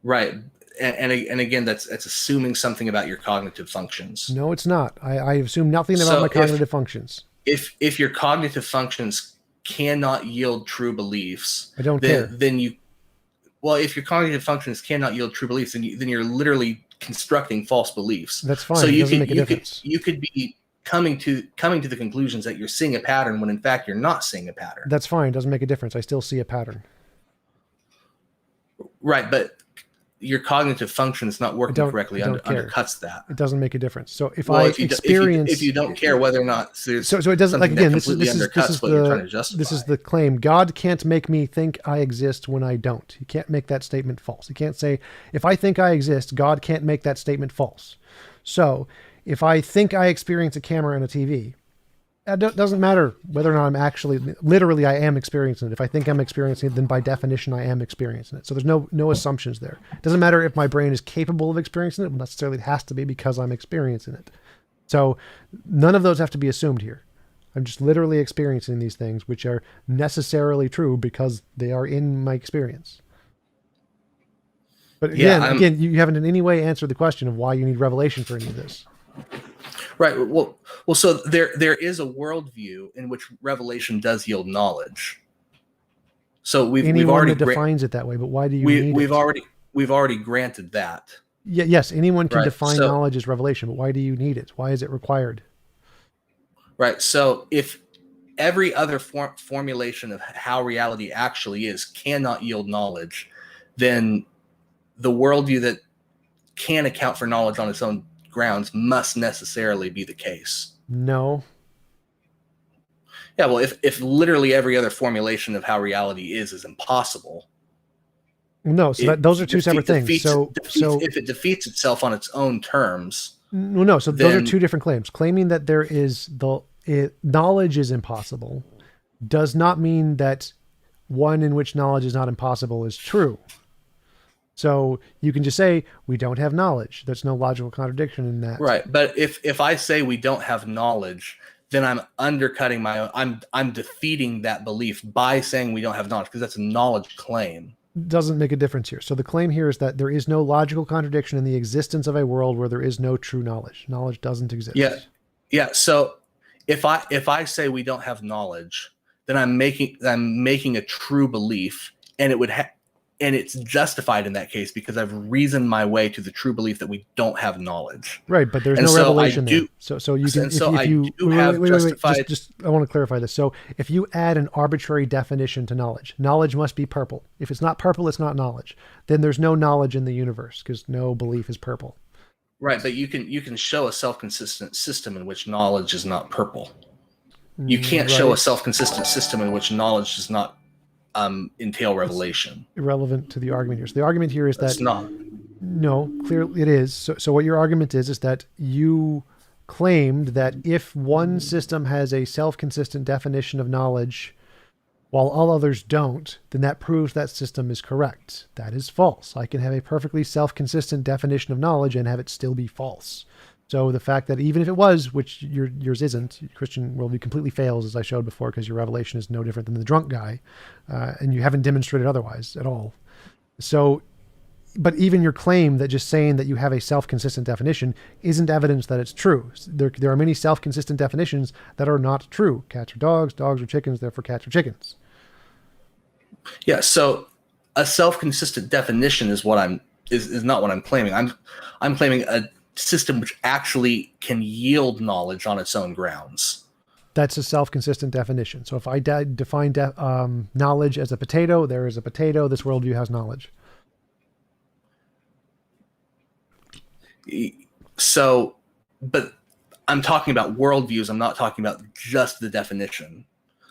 Speaker 2: Right. and again, that's assuming something about your cognitive functions.
Speaker 1: No, it's not. I assume nothing about my cognitive functions.
Speaker 2: If your cognitive functions cannot yield true beliefs,
Speaker 1: I don't care.
Speaker 2: Well, if your cognitive functions cannot yield true beliefs, then you're literally constructing false beliefs.
Speaker 1: That's fine. So it doesn't make a difference.
Speaker 2: You could be coming to the conclusions that you're seeing a pattern when in fact you're not seeing a pattern.
Speaker 1: That's fine. It doesn't make a difference. I still see a pattern.
Speaker 2: Right, but your cognitive function is not working correctly undercuts that.
Speaker 1: It doesn't make a difference. So if
Speaker 2: you don't care whether or not
Speaker 1: so it doesn't, like, again, this is the claim. God can't make me think I exist when I don't. He can't make that statement false. He can't say, if I think I exist, God can't make that statement false. So if I think I experience a camera and a TV, it doesn't matter whether or not I'm actually, literally, I am experiencing it. If I think I'm experiencing it, then by definition, I am experiencing it. So there's no assumptions there. It doesn't matter if my brain is capable of experiencing it. Necessarily, it has to be because I'm experiencing it. So none of those have to be assumed here. I'm just literally experiencing these things, which are necessarily true because they are in my experience. But again, you haven't in any way answered the question of why you need revelation for any of this.
Speaker 2: Right. Well. So there is a worldview in which revelation does yield knowledge. So we've already
Speaker 1: defines it that way. But why do you need it?
Speaker 2: We've already granted that.
Speaker 1: Yeah. Yes. Anyone can define knowledge as revelation, but why do you need it? Why is it required?
Speaker 2: Right. So if every other formulation of how reality actually is cannot yield knowledge, then the worldview that can account for knowledge on its own grounds must necessarily be the case.
Speaker 1: No.
Speaker 2: Yeah, well, if literally every other formulation of how reality is impossible.
Speaker 1: No, so those are two separate things. So
Speaker 2: if it defeats itself on its own terms.
Speaker 1: No, so those are two different claims. Claiming that there is knowledge is impossible does not mean that one in which knowledge is not impossible is true. So you can just say, we don't have knowledge. There's no logical contradiction in that.
Speaker 2: Right. But if I say we don't have knowledge, then I'm undercutting my own, I'm defeating that belief by saying we don't have knowledge, because that's a knowledge claim.
Speaker 1: Doesn't make a difference here. So the claim here is that there is no logical contradiction in the existence of a world where there is no true knowledge. Knowledge doesn't exist.
Speaker 2: Yeah. So if I say we don't have knowledge, then I'm making a true belief, and and it's justified in that case because I've reasoned my way to the true belief that we don't have knowledge.
Speaker 1: Right, but there's no revelation there. So you can. I want to clarify this. So if you add an arbitrary definition to knowledge, knowledge must be purple. If it's not purple, it's not knowledge. Then there's no knowledge in the universe because no belief is purple.
Speaker 2: Right, but you can show a self-consistent system in which knowledge is not purple. You can't show a self-consistent system in which knowledge does not entail revelation.
Speaker 1: It's irrelevant to the argument here. So the argument here is
Speaker 2: That's not.
Speaker 1: No, clearly it is. So what your argument is that you claimed that if one system has a self-consistent definition of knowledge while all others don't, then that proves that system is correct. That is false. I can have a perfectly self-consistent definition of knowledge and have it still be false. So the fact that even if it was, which yours isn't, Christian worldview completely fails, as I showed before, because your revelation is no different than the drunk guy, and you haven't demonstrated otherwise at all. So, but even your claim that just saying that you have a self-consistent definition isn't evidence that it's true. There are many self-consistent definitions that are not true. Cats are dogs, dogs are chickens, therefore cats are chickens.
Speaker 2: Yeah, so a self-consistent definition is not what I'm claiming. I'm claiming a system which actually can yield knowledge on its own grounds.
Speaker 1: That's a self-consistent definition. So if I define knowledge as a potato, there is a potato. This worldview has knowledge.
Speaker 2: So, but I'm talking about worldviews. I'm not talking about just the definition.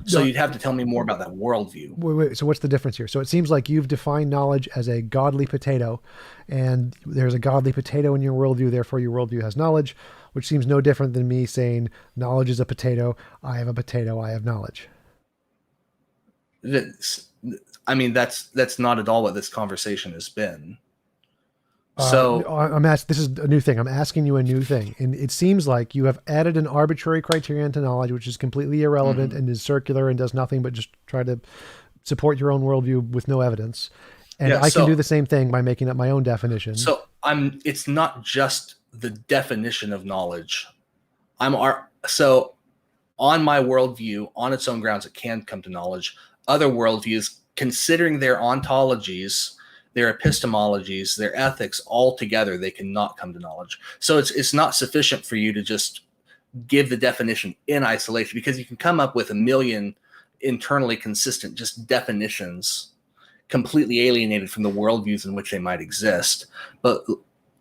Speaker 2: So you'd have to tell me more about that worldview.
Speaker 1: Wait. So what's the difference here? So it seems like you've defined knowledge as a godly potato, and there's a godly potato in your worldview. Therefore, your worldview has knowledge, which seems no different than me saying knowledge is a potato. I have a potato. I have knowledge.
Speaker 2: That's not at all what this conversation has been.
Speaker 1: So this is a new thing. I'm asking you a new thing. And it seems like you have added an arbitrary criterion to knowledge, which is completely irrelevant and is circular and does nothing but just try to support your own worldview with no evidence. And
Speaker 2: Yeah.
Speaker 1: I can do the same thing by making up my own definition.
Speaker 2: It's not just the definition of knowledge. So on my worldview, on its own grounds, it can come to knowledge. Other worldviews, considering their ontologies, their epistemologies, their ethics all together, they cannot come to knowledge. So it's not sufficient for you to just give the definition in isolation, because you can come up with a million internally consistent just definitions completely alienated from the worldviews in which they might exist. But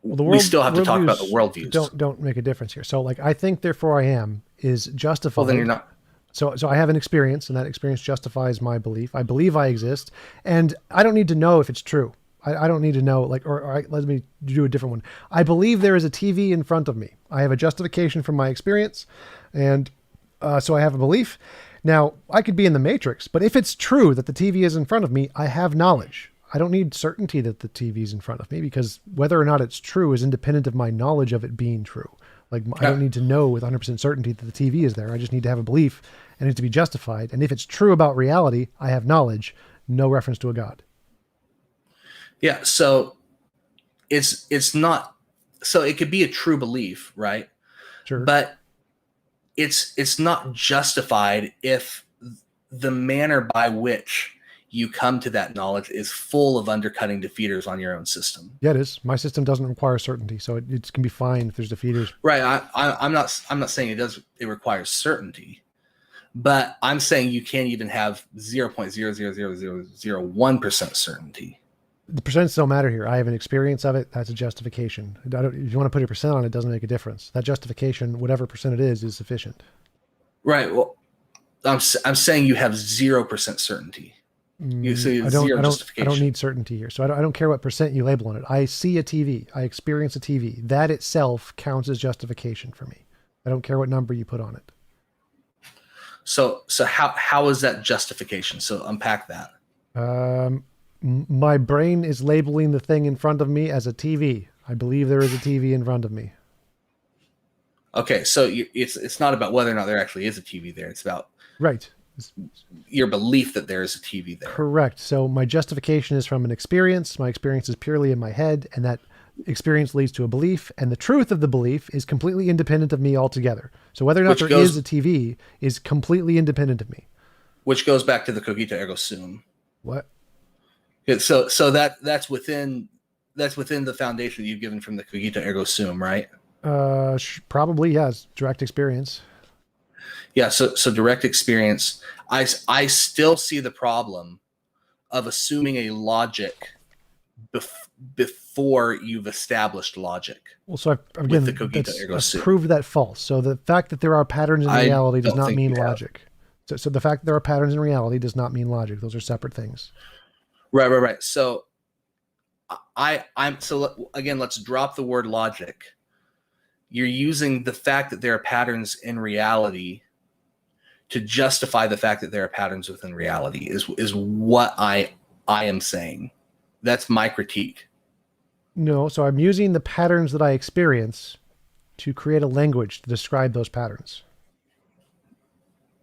Speaker 2: we still have to talk about the worldviews.
Speaker 1: Don't make a difference here. So like, I think therefore I am is justified.
Speaker 2: Well, then you're not.
Speaker 1: So I have an experience, and that experience justifies my belief. I believe I exist, and I don't need to know if it's true. I don't need to know, like, or let me do a different one. I believe there is a TV in front of me. I have a justification from my experience, and so I have a belief. Now, I could be in the matrix, but if it's true that the TV is in front of me, I have knowledge. I don't need certainty that the TV is in front of me, because whether or not it's true is independent of my knowledge of it being true. Like, I don't need to know with 100% certainty that the TV is there. I just need to have a belief, and it needs to be justified. And if it's true about reality, I have knowledge, no reference to a God.
Speaker 2: Yeah. So it's not, so it could be a true belief, right?
Speaker 1: Sure.
Speaker 2: But it's not justified if the manner by which you come to that knowledge is full of undercutting defeaters on your own system.
Speaker 1: Yeah, it is. My system doesn't require certainty, so it can be fine if there's defeaters.
Speaker 2: Right. I'm not saying it does. It requires certainty, but I'm saying you can't even have 0.00001% certainty.
Speaker 1: The percents don't matter here. I have an experience of it. That's a justification. If you want to put a percent on it, it doesn't make a difference. That justification, whatever percent it is sufficient.
Speaker 2: Right. Well, I'm saying you have 0% certainty. You say
Speaker 1: I don't need certainty here. So I don't care what percent you label on it. I see a TV. I experience a TV. That itself counts as justification for me. I don't care what number you put on it.
Speaker 2: So how is that justification? So unpack that.
Speaker 1: My brain is labeling the thing in front of me as a TV. I believe there is a TV in front of me.
Speaker 2: Okay, so it's not about whether or not there actually is a TV there. It's about your belief that there is a TV there.
Speaker 1: Correct. So my justification is from an experience. My experience is purely in my head, and that experience leads to a belief, and the truth of the belief is completely independent of me altogether. So whether or not there is a TV is completely independent of me.
Speaker 2: Which goes back to the cogito ergo sum.
Speaker 1: What?
Speaker 2: So that's within the foundation that you've given from the cogito ergo sum, right?
Speaker 1: Probably, yes. Direct experience.
Speaker 2: Yeah. So direct experience. I still see the problem of assuming a logic before you've established logic.
Speaker 1: Well, so I've proved that false. So the fact that there are patterns in reality does not mean logic. So the fact that there are patterns in reality does not mean logic. Those are separate things.
Speaker 2: Right. So again, let's drop the word logic. You're using the fact that there are patterns in reality to justify the fact that there are patterns within reality is what I am saying. That's my critique.
Speaker 1: No, so I'm using the patterns that I experience to create a language to describe those patterns.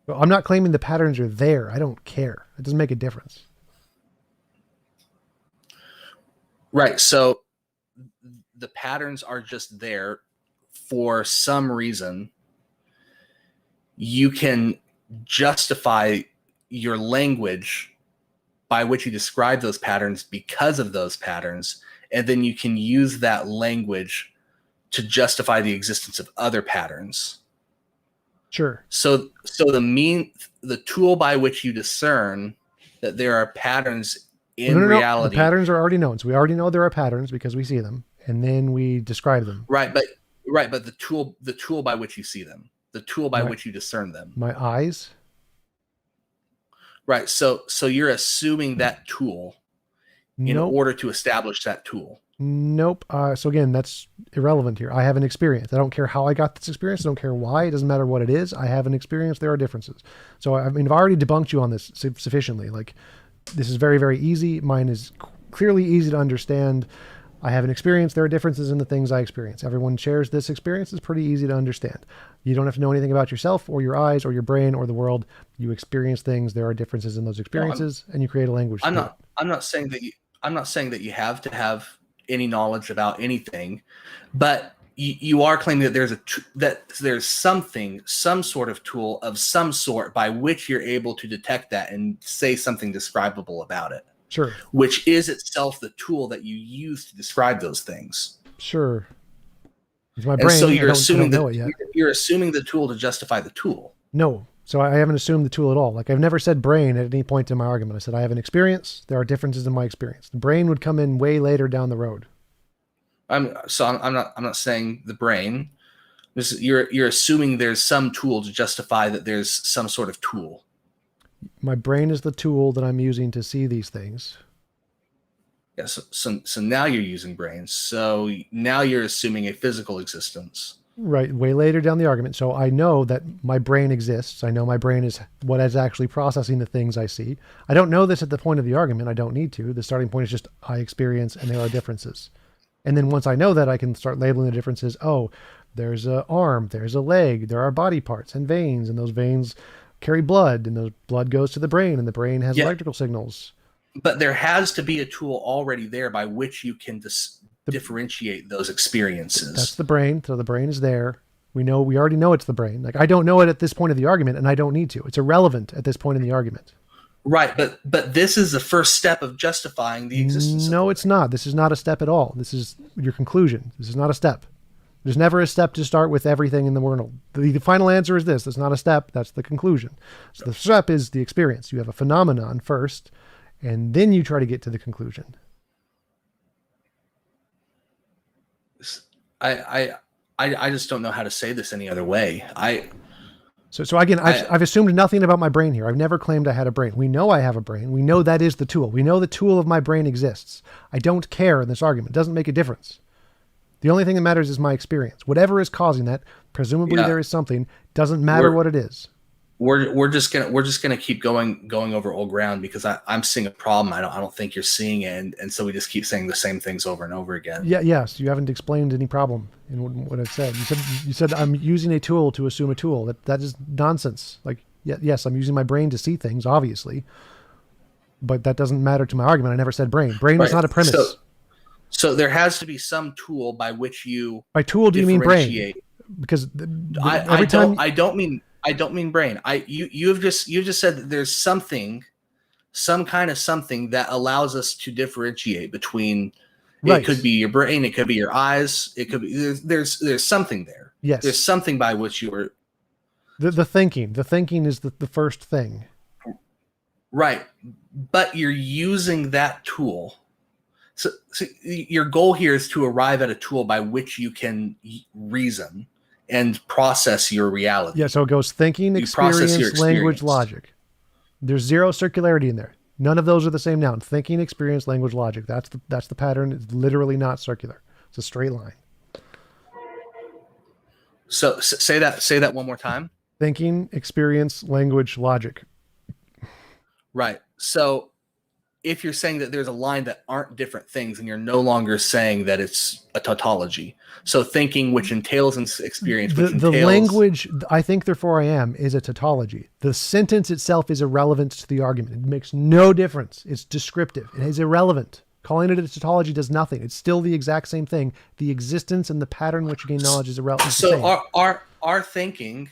Speaker 1: Well, I'm not claiming the patterns are there. I don't care. It doesn't make a difference.
Speaker 2: Right. So the patterns are just there for some reason. You can justify your language by which you describe those patterns because of those patterns, and then you can use that language to justify the existence of other patterns.
Speaker 1: Sure.
Speaker 2: So the tool by which you discern that there are patterns in reality.
Speaker 1: The patterns are already known. So we already know there are patterns because we see them, and then we describe them.
Speaker 2: Right, but the tool by which you see them, the tool by which you discern them. My
Speaker 1: eyes.
Speaker 2: Right. So you're assuming that tool in order to establish that tool.
Speaker 1: Nope. So again, that's irrelevant here. I have an experience. I don't care how I got this experience. I don't care why. It doesn't matter what it is. I have an experience. There are differences. So I mean, I've already debunked you on this sufficiently. Like, this is very, very easy. Mine is clearly easy to understand. I have an experience. There are differences in the things I experience. Everyone shares this experience. It's pretty easy to understand. You don't have to know anything about yourself or your eyes or your brain or the world. You experience things. There are differences in those experiences, and you create a language.
Speaker 2: I'm not saying that I'm not saying that you have to have any knowledge about anything, but you are claiming that there's some sort of tool of some sort by which you're able to detect that and say something describable about it.
Speaker 1: Sure.
Speaker 2: Which is itself the tool that you use to describe those things.
Speaker 1: Sure. It's my brain.
Speaker 2: And so
Speaker 1: I don't know it yet.
Speaker 2: You're assuming the tool to justify the tool.
Speaker 1: No. So I haven't assumed the tool at all. Like I've never said brain at any point in my argument. I said I have an experience. There are differences in my experience. The brain would come in way later down the road.
Speaker 2: I'm not saying the brain. You're assuming there's some tool to justify that there's some sort of tool.
Speaker 1: My brain is the tool that I'm using to see these things.
Speaker 2: Yeah, so now you're using brains. So now you're assuming a physical existence.
Speaker 1: Right, way later down the argument. So I know that my brain exists. I know my brain is what is actually processing the things I see. I don't know this at the point of the argument. I don't need to. The starting point is just I experience and there are differences. And then once I know that, I can start labeling the differences. Oh, there's an arm, there's a leg, there are body parts and veins, and those veins carry blood, and those blood goes to the brain, and the brain has electrical signals. But
Speaker 2: there has to be a tool already there by which you can differentiate those experiences.
Speaker 1: That's the brain. So the brain is there. We already know it's the brain. Like I don't know it at this point of the argument, and I don't need to. It's irrelevant at this point in the argument.
Speaker 2: Right, but this is the first step of justifying the existence.
Speaker 1: No, it's not. This is not a step at all. This is your conclusion. This is not a step. There's never a step to start with everything in the world. The final answer is this. That's not a step. That's the conclusion. So the step is the experience. You have a phenomenon first, and then you try to get to the conclusion.
Speaker 2: I just don't know how to say this any other way.
Speaker 1: So again, I've assumed nothing about my brain here. I've never claimed I had a brain. We know I have a brain. We know that is the tool. We know the tool of my brain exists. I don't care in this argument. It doesn't make a difference. The only thing that matters is my experience. Whatever is causing that, presumably there is something. Doesn't matter what it is.
Speaker 2: We're just gonna keep going over old ground because I'm seeing a problem. I don't think you're seeing it, and so we just keep saying the same things over and over again.
Speaker 1: Yeah. Yes. You haven't explained any problem in what I've said. You said I'm using a tool to assume a tool. That is nonsense. Like yes, I'm using my brain to see things, obviously, but that doesn't matter to my argument. I never said brain. Brain was not a premise.
Speaker 2: So there has to be some tool by which you.
Speaker 1: By tool, do you mean brain? Because
Speaker 2: I don't mean brain. You've just said that there's some kind of something that allows us to differentiate between. Right. It could be your brain. It could be your eyes. It could be there's something there.
Speaker 1: Yes.
Speaker 2: There's something by which you are.
Speaker 1: The thinking. The thinking is the first thing.
Speaker 2: Right, but you're using that tool. So your goal here is to arrive at a tool by which you can reason and process your reality.
Speaker 1: Yeah, so it goes thinking, experience, language, logic. There's zero circularity in there. None of those are the same noun. Thinking, experience, language, logic. That's the pattern. It's literally not circular. It's a straight line.
Speaker 2: So say that one more time.
Speaker 1: Thinking, experience, language, logic.
Speaker 2: Right. So if you're saying that there's a line that aren't different things, and you're no longer saying that it's a tautology. So thinking, which entails experience,
Speaker 1: the language, I think, therefore I am, is a tautology. The sentence itself is irrelevant to the argument. It makes no difference. It's descriptive. It is irrelevant. Calling it a tautology does nothing. It's still the exact same thing. The existence and the pattern which you gain knowledge is irrelevant.
Speaker 2: So our thinking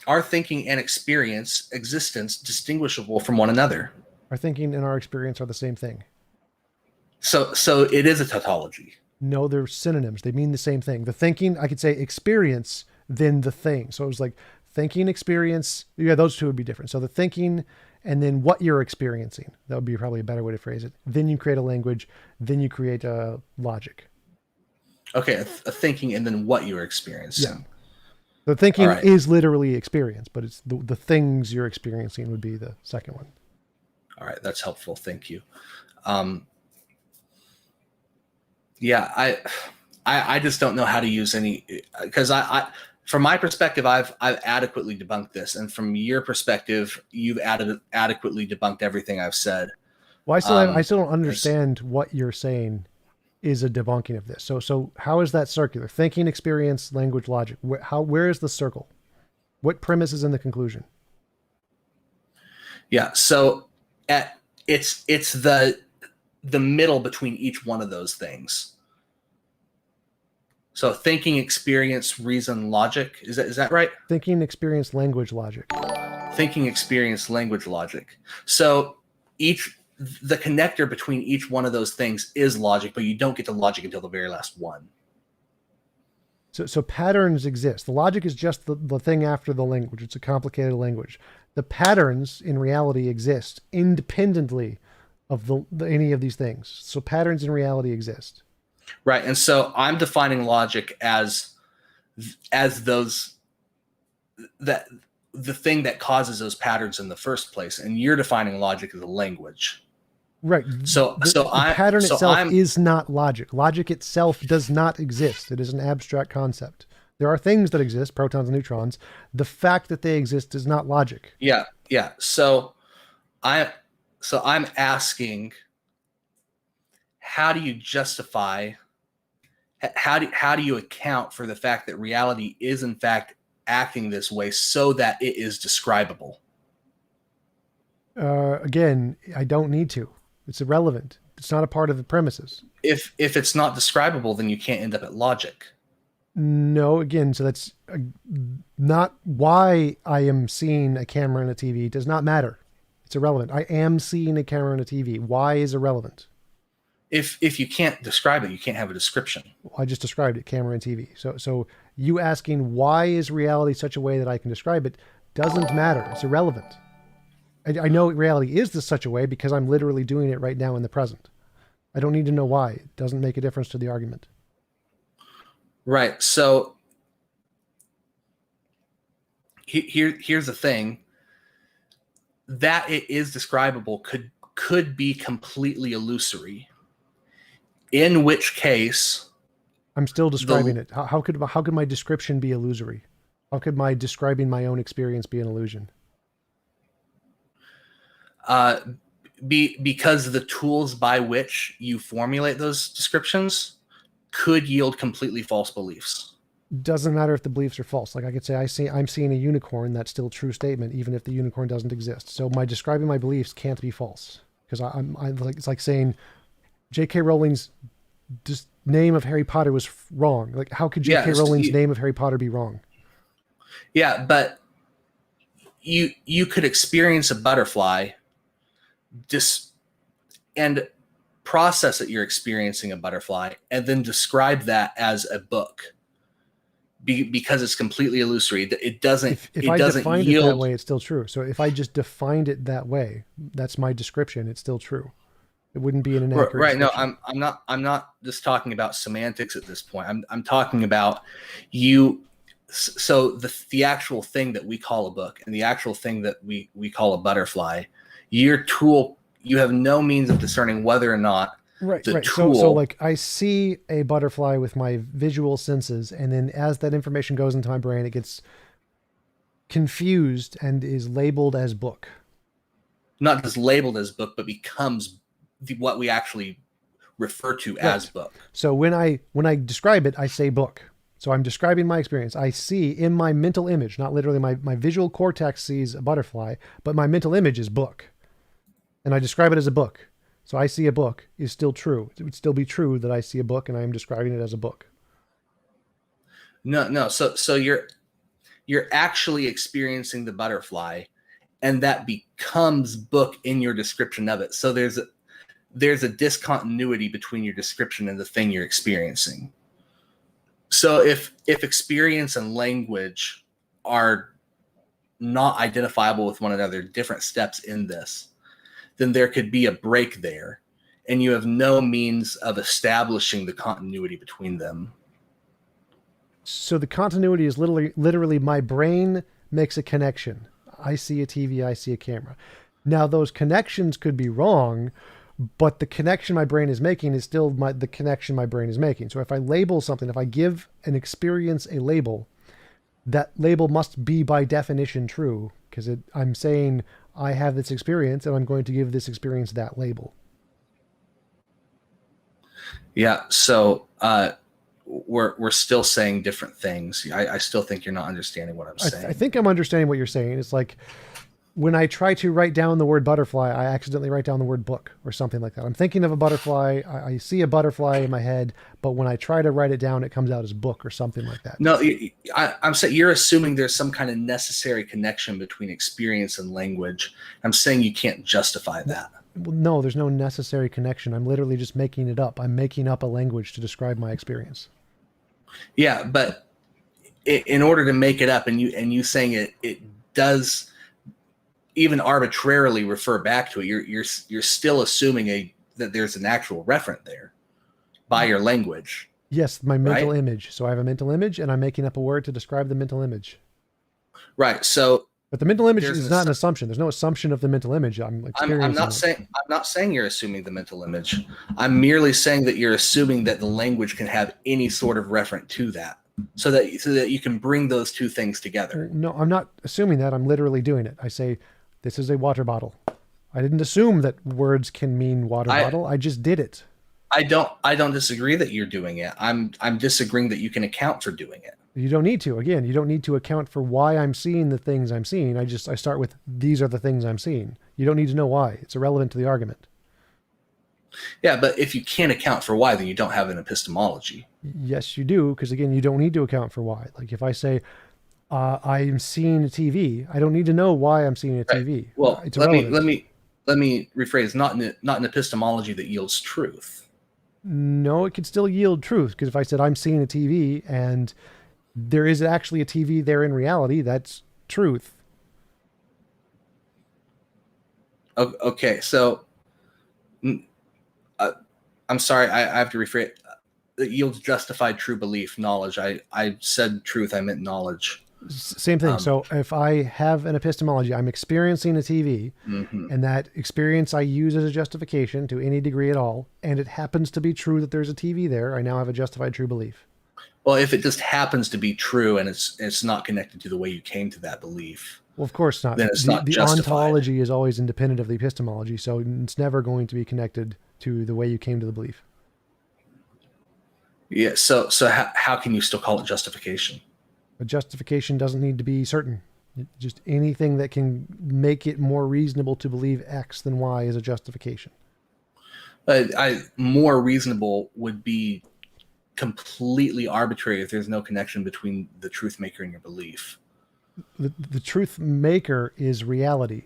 Speaker 2: our thinking and experience, existence, distinguishable from one another.
Speaker 1: Our thinking and our experience are the same thing.
Speaker 2: So it is a tautology.
Speaker 1: No, they're synonyms. They mean the same thing. The thinking, I could say experience, then the thing. So it was like thinking, experience. Yeah, those two would be different. So the thinking and then what you're experiencing. That would be probably a better way to phrase it. Then you create a language. Then you create a logic.
Speaker 2: Okay, a thinking and then what you're experiencing.
Speaker 1: Yeah. The thinking is literally experience, but it's the things you're experiencing would be the second one.
Speaker 2: All right, that's helpful. Thank you. Yeah, I just don't know how to use any, because I from my perspective, I've adequately debunked this, and from your perspective, you've adequately debunked everything I've said.
Speaker 1: Well, I still don't understand what you're saying is a debunking of this. So how is that circular? Thinking, experience, language, logic. Where is the circle? What premise is in the conclusion?
Speaker 2: Yeah. So at it's the middle between each one of those things. So thinking, experience, reason, logic. Is that right?
Speaker 1: Thinking, experience, language, logic.
Speaker 2: Thinking, experience, language, logic. So the connector between each one of those things is logic, but you don't get to logic until the very last one.
Speaker 1: So patterns exist. The logic is just the thing after the language. It's a complicated language. The patterns in reality exist independently of any of these things. So patterns in reality exist.
Speaker 2: Right. And so I'm defining logic as those that the thing that causes those patterns in the first place, and you're defining logic as a language.
Speaker 1: Right.
Speaker 2: So
Speaker 1: the pattern itself is not logic. Logic itself does not exist. It is an abstract concept. There are things that exist, protons and neutrons. The fact that they exist is not logic.
Speaker 2: Yeah. So I'm asking, how do you justify? How do you account for the fact that reality is in fact acting this way so that it is describable?
Speaker 1: Again, I don't need to. It's irrelevant. It's not a part of the premises.
Speaker 2: If it's not describable, then you can't end up at logic.
Speaker 1: No, again, so that's not why I am seeing a camera and a TV. It does not matter. It's irrelevant. I am seeing a camera and a TV. Why is irrelevant?
Speaker 2: If you can't describe it, you can't have a description.
Speaker 1: Well, I just described it, camera and TV. So you asking why is reality such a way that I can describe it doesn't matter. It's irrelevant. I know reality is such a way because I'm literally doing it right now in the present. I don't need to know why. It doesn't make a difference to the argument.
Speaker 2: Right. So here's the thing. That it is describable could be completely illusory. In which case,
Speaker 1: I'm still describing it. How could my description be illusory? How could my describing my own experience be an illusion?
Speaker 2: Because the tools by which you formulate those descriptions could yield completely false beliefs.
Speaker 1: Doesn't matter if the beliefs are false. Like I could say, I'm seeing a unicorn. That's still a true statement, even if the unicorn doesn't exist. So my describing my beliefs can't be false because I'm like, it's like saying J.K. Rowling's name of Harry Potter was wrong. Like, how could J.K. Rowling's name of Harry Potter be wrong?
Speaker 2: Yeah, but you could experience a butterfly and process that you're experiencing a butterfly and then describe that as a book because it's completely illusory. It doesn't.
Speaker 1: If I defined it that way, it's still true. So if I just defined it that way, that's my description. It's still true. It wouldn't be an inaccurate.
Speaker 2: Right. No, I'm not just talking about semantics at this point. I'm talking about you. So the actual thing that we call a book and the actual thing that we call a butterfly, your tool, you have no means of discerning whether or not the tool.
Speaker 1: So like I see a butterfly with my visual senses, and then as that information goes into my brain, it gets confused and is labeled as book.
Speaker 2: Not just labeled as book, but becomes what we actually refer to as book.
Speaker 1: So when I describe it, I say book. So I'm describing my experience. I see in my mental image, not literally my visual cortex sees a butterfly, but my mental image is book. And I describe it as a book. So I see a book is still true. It would still be true that I see a book and I am describing it as a book.
Speaker 2: No. So you're actually experiencing the butterfly, and that becomes book in your description of it. So there's a discontinuity between your description and the thing you're experiencing. So if experience and language are not identifiable with one another, different steps in this, then there could be a break there, and you have no means of establishing the continuity between them.
Speaker 1: So the continuity is literally my brain makes a connection. I see a TV, I see a camera. Now those connections could be wrong, but the connection my brain is making is still the connection my brain is making. So if I label something, if I give an experience a label, that label must be by definition true, because I'm saying I have this experience and I'm going to give this experience that label.
Speaker 2: Yeah. So we're still saying different things. I still think you're not understanding what I'm saying.
Speaker 1: I think I'm understanding what you're saying. It's like when I try to write down the word butterfly, I accidentally write down the word book or something like that. I'm thinking of a butterfly. I see a butterfly in my head, but when I try to write it down, it comes out as book or something like that.
Speaker 2: No, I'm saying you're assuming there's some kind of necessary connection between experience and language. I'm saying you can't justify that.
Speaker 1: Well, no, there's no necessary connection. I'm literally just making it up. I'm making up a language to describe my experience.
Speaker 2: Yeah, but in order to make it up, and you saying it does even arbitrarily refer back to it, you're still assuming that there's an actual referent there by your language.
Speaker 1: Yes, my mental
Speaker 2: right?
Speaker 1: image. So I have a mental image, and I'm making up a word to describe the mental image.
Speaker 2: Right. So,
Speaker 1: but the mental image is not an assumption. There's no assumption of the mental image. I'm
Speaker 2: not saying you're assuming the mental image. I'm merely saying that you're assuming that the language can have any sort of referent to that, so that you can bring those two things together.
Speaker 1: No, I'm not assuming that. I'm literally doing it. I say, this is a water bottle. I didn't assume that words can mean water bottle. I just did it.
Speaker 2: I don't disagree that you're doing it. I'm disagreeing that you can account for doing it.
Speaker 1: You don't need to. Again, you don't need to account for why I'm seeing the things I'm seeing. I start with, these are the things I'm seeing. You don't need to know why. It's irrelevant to the argument.
Speaker 2: Yeah, but if you can't account for why, then you don't have an epistemology.
Speaker 1: Yes, you do, because again, you don't need to account for why. Like if I say, I'm seeing a TV, I don't need to know why I'm seeing a TV.
Speaker 2: Right. Well,
Speaker 1: it's
Speaker 2: let me rephrase. Not an epistemology that yields truth.
Speaker 1: No, it could still yield truth, because if I said I'm seeing a TV and there is actually a TV there in reality, that's truth.
Speaker 2: Okay, so I'm sorry, I have to rephrase. It yields justified true belief, knowledge. I said truth, I meant knowledge.
Speaker 1: Same thing. So if I have an epistemology, I'm experiencing a TV, and that experience I use as a justification to any degree at all, and it happens to be true that there's a TV there, I now have a justified true belief.
Speaker 2: Well, if it just happens to be true and it's not connected to the way you came to that belief.
Speaker 1: Well, of course not.
Speaker 2: Then it's not
Speaker 1: the
Speaker 2: justified.
Speaker 1: Ontology is always independent of the epistemology, so it's never going to be connected to the way you came to the belief.
Speaker 2: Yeah. So how can you still call it justification?
Speaker 1: A justification doesn't need to be certain. Just anything that can make it more reasonable to believe X than Y is a justification.
Speaker 2: More reasonable would be completely arbitrary if there's no connection between the truth maker and your belief.
Speaker 1: The truth maker is reality.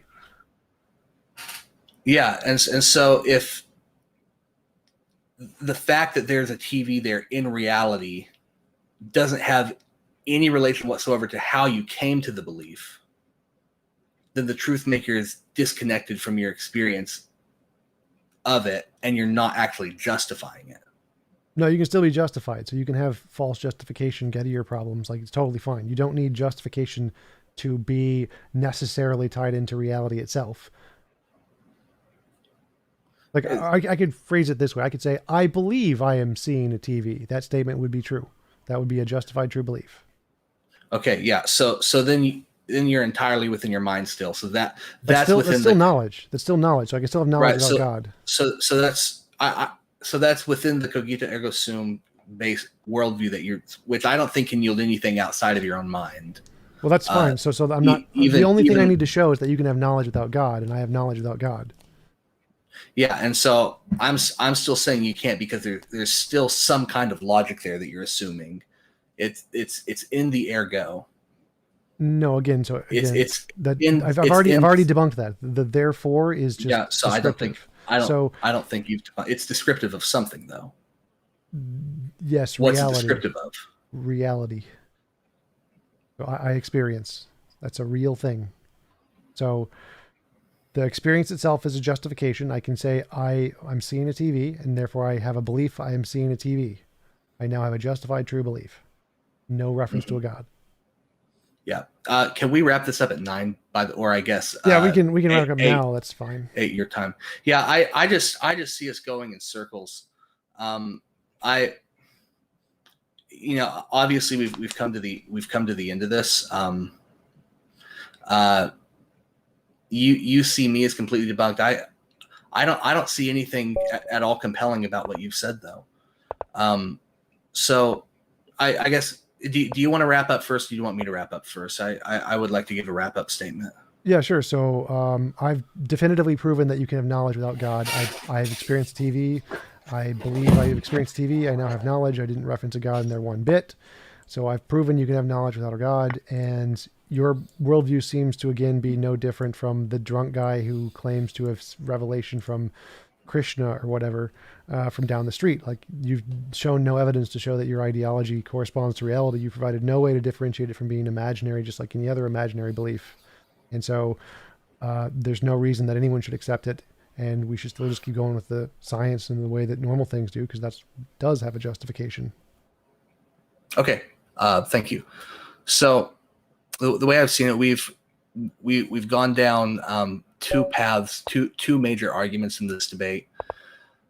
Speaker 2: Yeah, and so if the fact that there's a TV there in reality doesn't have any relation whatsoever to how you came to the belief, then the truth maker is disconnected from your experience of it, and you're not actually justifying it.
Speaker 1: No, you can still be justified. So you can have false justification get to your problems. Like, it's totally fine. You don't need justification to be necessarily tied into reality itself. Like, I could phrase it this way. I could say, I believe I am seeing a TV. That statement would be true. That would be a justified true belief.
Speaker 2: Okay, yeah. So then you're entirely within your mind still. So that's
Speaker 1: still knowledge. That's still knowledge. So I can still have knowledge about God.
Speaker 2: So that's within the cogito ergo sum based worldview which I don't think can yield anything outside of your own mind.
Speaker 1: Well, that's fine. So I'm not. The only thing I need to show is that you can have knowledge without God, and I have knowledge without God.
Speaker 2: Yeah, and so I'm still saying you can't, because there's still some kind of logic there that you're assuming. It's in the ergo.
Speaker 1: No, again, so again, I've
Speaker 2: already
Speaker 1: debunked that. The therefore is just
Speaker 2: So
Speaker 1: descriptive.
Speaker 2: I don't think it's descriptive of something though.
Speaker 1: Yes,
Speaker 2: what's
Speaker 1: reality.
Speaker 2: It descriptive of?
Speaker 1: Reality. So I experience. That's a real thing. So the experience itself is a justification. I can say I'm seeing a TV, and therefore I have a belief I am seeing a TV. I now have a justified true belief. No reference to a God.
Speaker 2: Yeah. Can we wrap this up at 9? Or I guess.
Speaker 1: Yeah, we can wrap it up now. That's fine.
Speaker 2: 8 your time. Yeah, I just see us going in circles. Obviously we've come to the end of this. You see me as completely debunked. I don't see anything at all compelling about what you've said though. So I guess, do you want to wrap up first? Or do you want me to wrap up first? I would like to give a wrap up statement.
Speaker 1: Yeah, sure. So I've definitively proven that you can have knowledge without God. I've experienced TV. I believe I've experienced TV. I now have knowledge. I didn't reference a God in there one bit. So I've proven you can have knowledge without a God. And your worldview seems to, again, be no different from the drunk guy who claims to have revelation from Krishna or whatever from down the street. Like, you've shown no evidence to show that your ideology corresponds to reality. You provided no way to differentiate it from being imaginary, just like any other imaginary belief. And so there's no reason that anyone should accept it. And we should still just keep going with the science and the way that normal things do, because that does have a justification.
Speaker 2: Okay, thank you. So the way I've seen it, we've gone down two paths, two major arguments in this debate.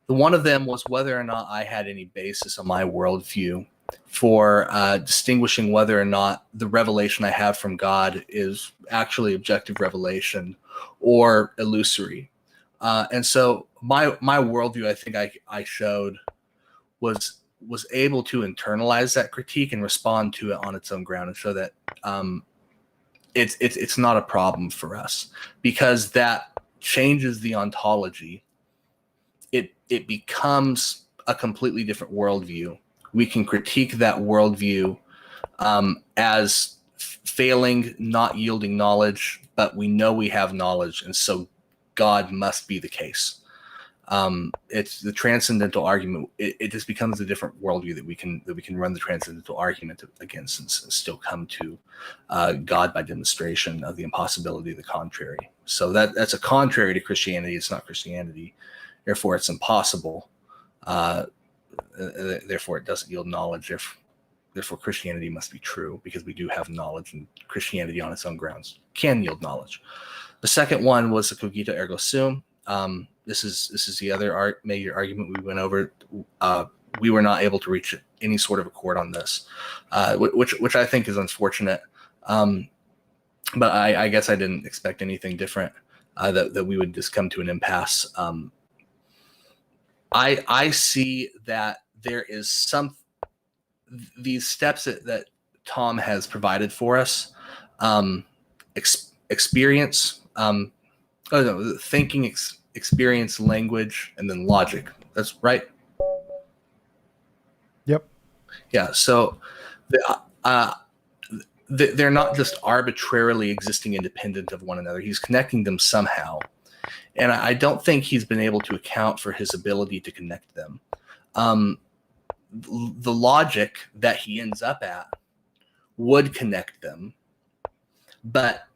Speaker 2: The one of them was whether or not I had any basis on my worldview for distinguishing whether or not the revelation I have from God is actually objective revelation or illusory. And so my worldview, I think I showed, was able to internalize that critique and respond to it on its own ground, and show that it's not a problem for us, because that changes the ontology. It becomes a completely different worldview. We can critique that worldview as failing, not yielding knowledge, but we know we have knowledge, and so God must be the case. It's the transcendental argument. It just becomes a different worldview that we can run the transcendental argument against, and still come to God by demonstration of the impossibility of the contrary. So that's a contrary to Christianity. It's not Christianity. Therefore, it's impossible. Therefore, it doesn't yield knowledge. Therefore, Christianity must be true, because we do have knowledge, and Christianity on its own grounds can yield knowledge. The second one was the cogito ergo sum. This is the other major argument we went over. We were not able to reach any sort of accord on this, which I think is unfortunate. But I guess I didn't expect anything different, that we would just come to an impasse. I see that there is these steps that Tom has provided for us, experience, thinking, experience, language, and then logic. That's right.
Speaker 1: Yep.
Speaker 2: Yeah. So they're not just arbitrarily existing independent of one another. He's connecting them somehow. And I don't think he's been able to account for his ability to connect them. The logic that he ends up at would connect them. But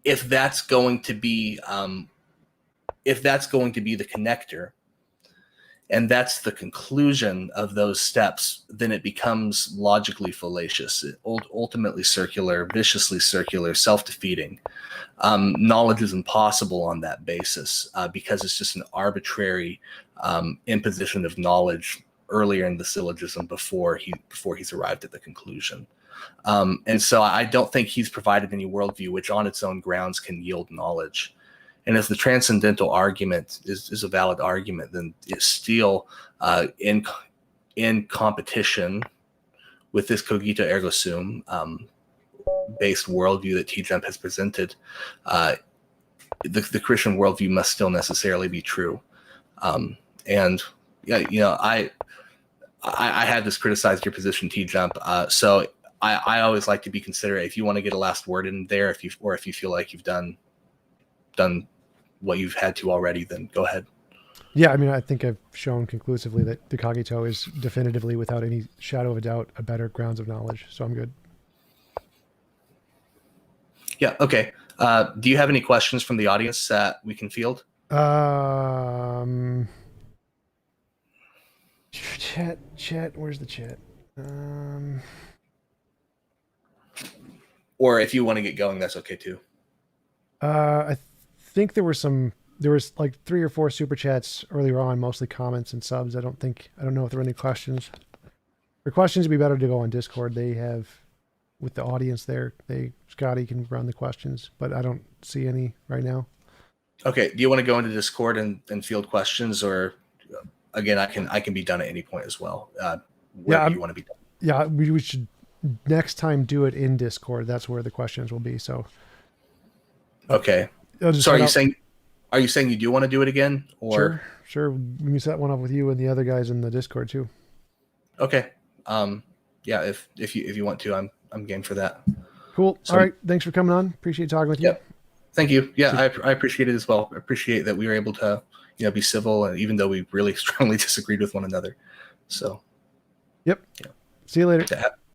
Speaker 2: if that's going to be the connector, and that's the conclusion of those steps, then it becomes logically fallacious, ultimately circular, viciously circular, self-defeating. Knowledge is impossible on that basis, because it's just an arbitrary imposition of knowledge earlier in the syllogism before he's arrived at the conclusion. And so I don't think he's provided any worldview which on its own grounds can yield knowledge. And if the transcendental argument is a valid argument, then it's still in competition with this cogito ergo sum based worldview that TJump has presented. The Christian worldview must still necessarily be true. And yeah, I had this criticized your position, TJump. So I always like to be considerate. If you want to get a last word in there, if you feel like you've done what you've had to already, then go ahead.
Speaker 1: Yeah, I mean, I think I've shown conclusively that the cogito is definitively, without any shadow of a doubt, a better grounds of knowledge. So I'm good.
Speaker 2: Yeah. Okay. Do you have any questions from the audience that we can field?
Speaker 1: Chat. Where's the chat?
Speaker 2: Or if you want to get going, that's okay too.
Speaker 1: I think there was like 3 or 4 super chats earlier on, mostly comments and subs. I don't know if there are any questions. For questions, it'd be better to go on Discord. They have, with the audience there, Scotty can run the questions, but I don't see any right now.
Speaker 2: Okay. Do you want to go into Discord and field questions, or again, I can be done at any point as well. Wherever you want to be done.
Speaker 1: Yeah, we should next time do it in Discord. That's where the questions will be. So
Speaker 2: Okay.
Speaker 1: I'll just
Speaker 2: So
Speaker 1: head out.
Speaker 2: are you saying you do want to do it again, or
Speaker 1: Sure. We can set one up with you and the other guys in the Discord too.
Speaker 2: okay? Yeah, if you want to, I'm game for that.
Speaker 1: Cool.
Speaker 2: So
Speaker 1: All right. Thanks for coming on. Appreciate talking with you.
Speaker 2: yep. Thank you. Yeah,
Speaker 1: See-
Speaker 2: I appreciate it as well. I appreciate that we were able to, be civil, and even though we really strongly disagreed with one another. So
Speaker 1: Yep. See you later.
Speaker 2: yeah.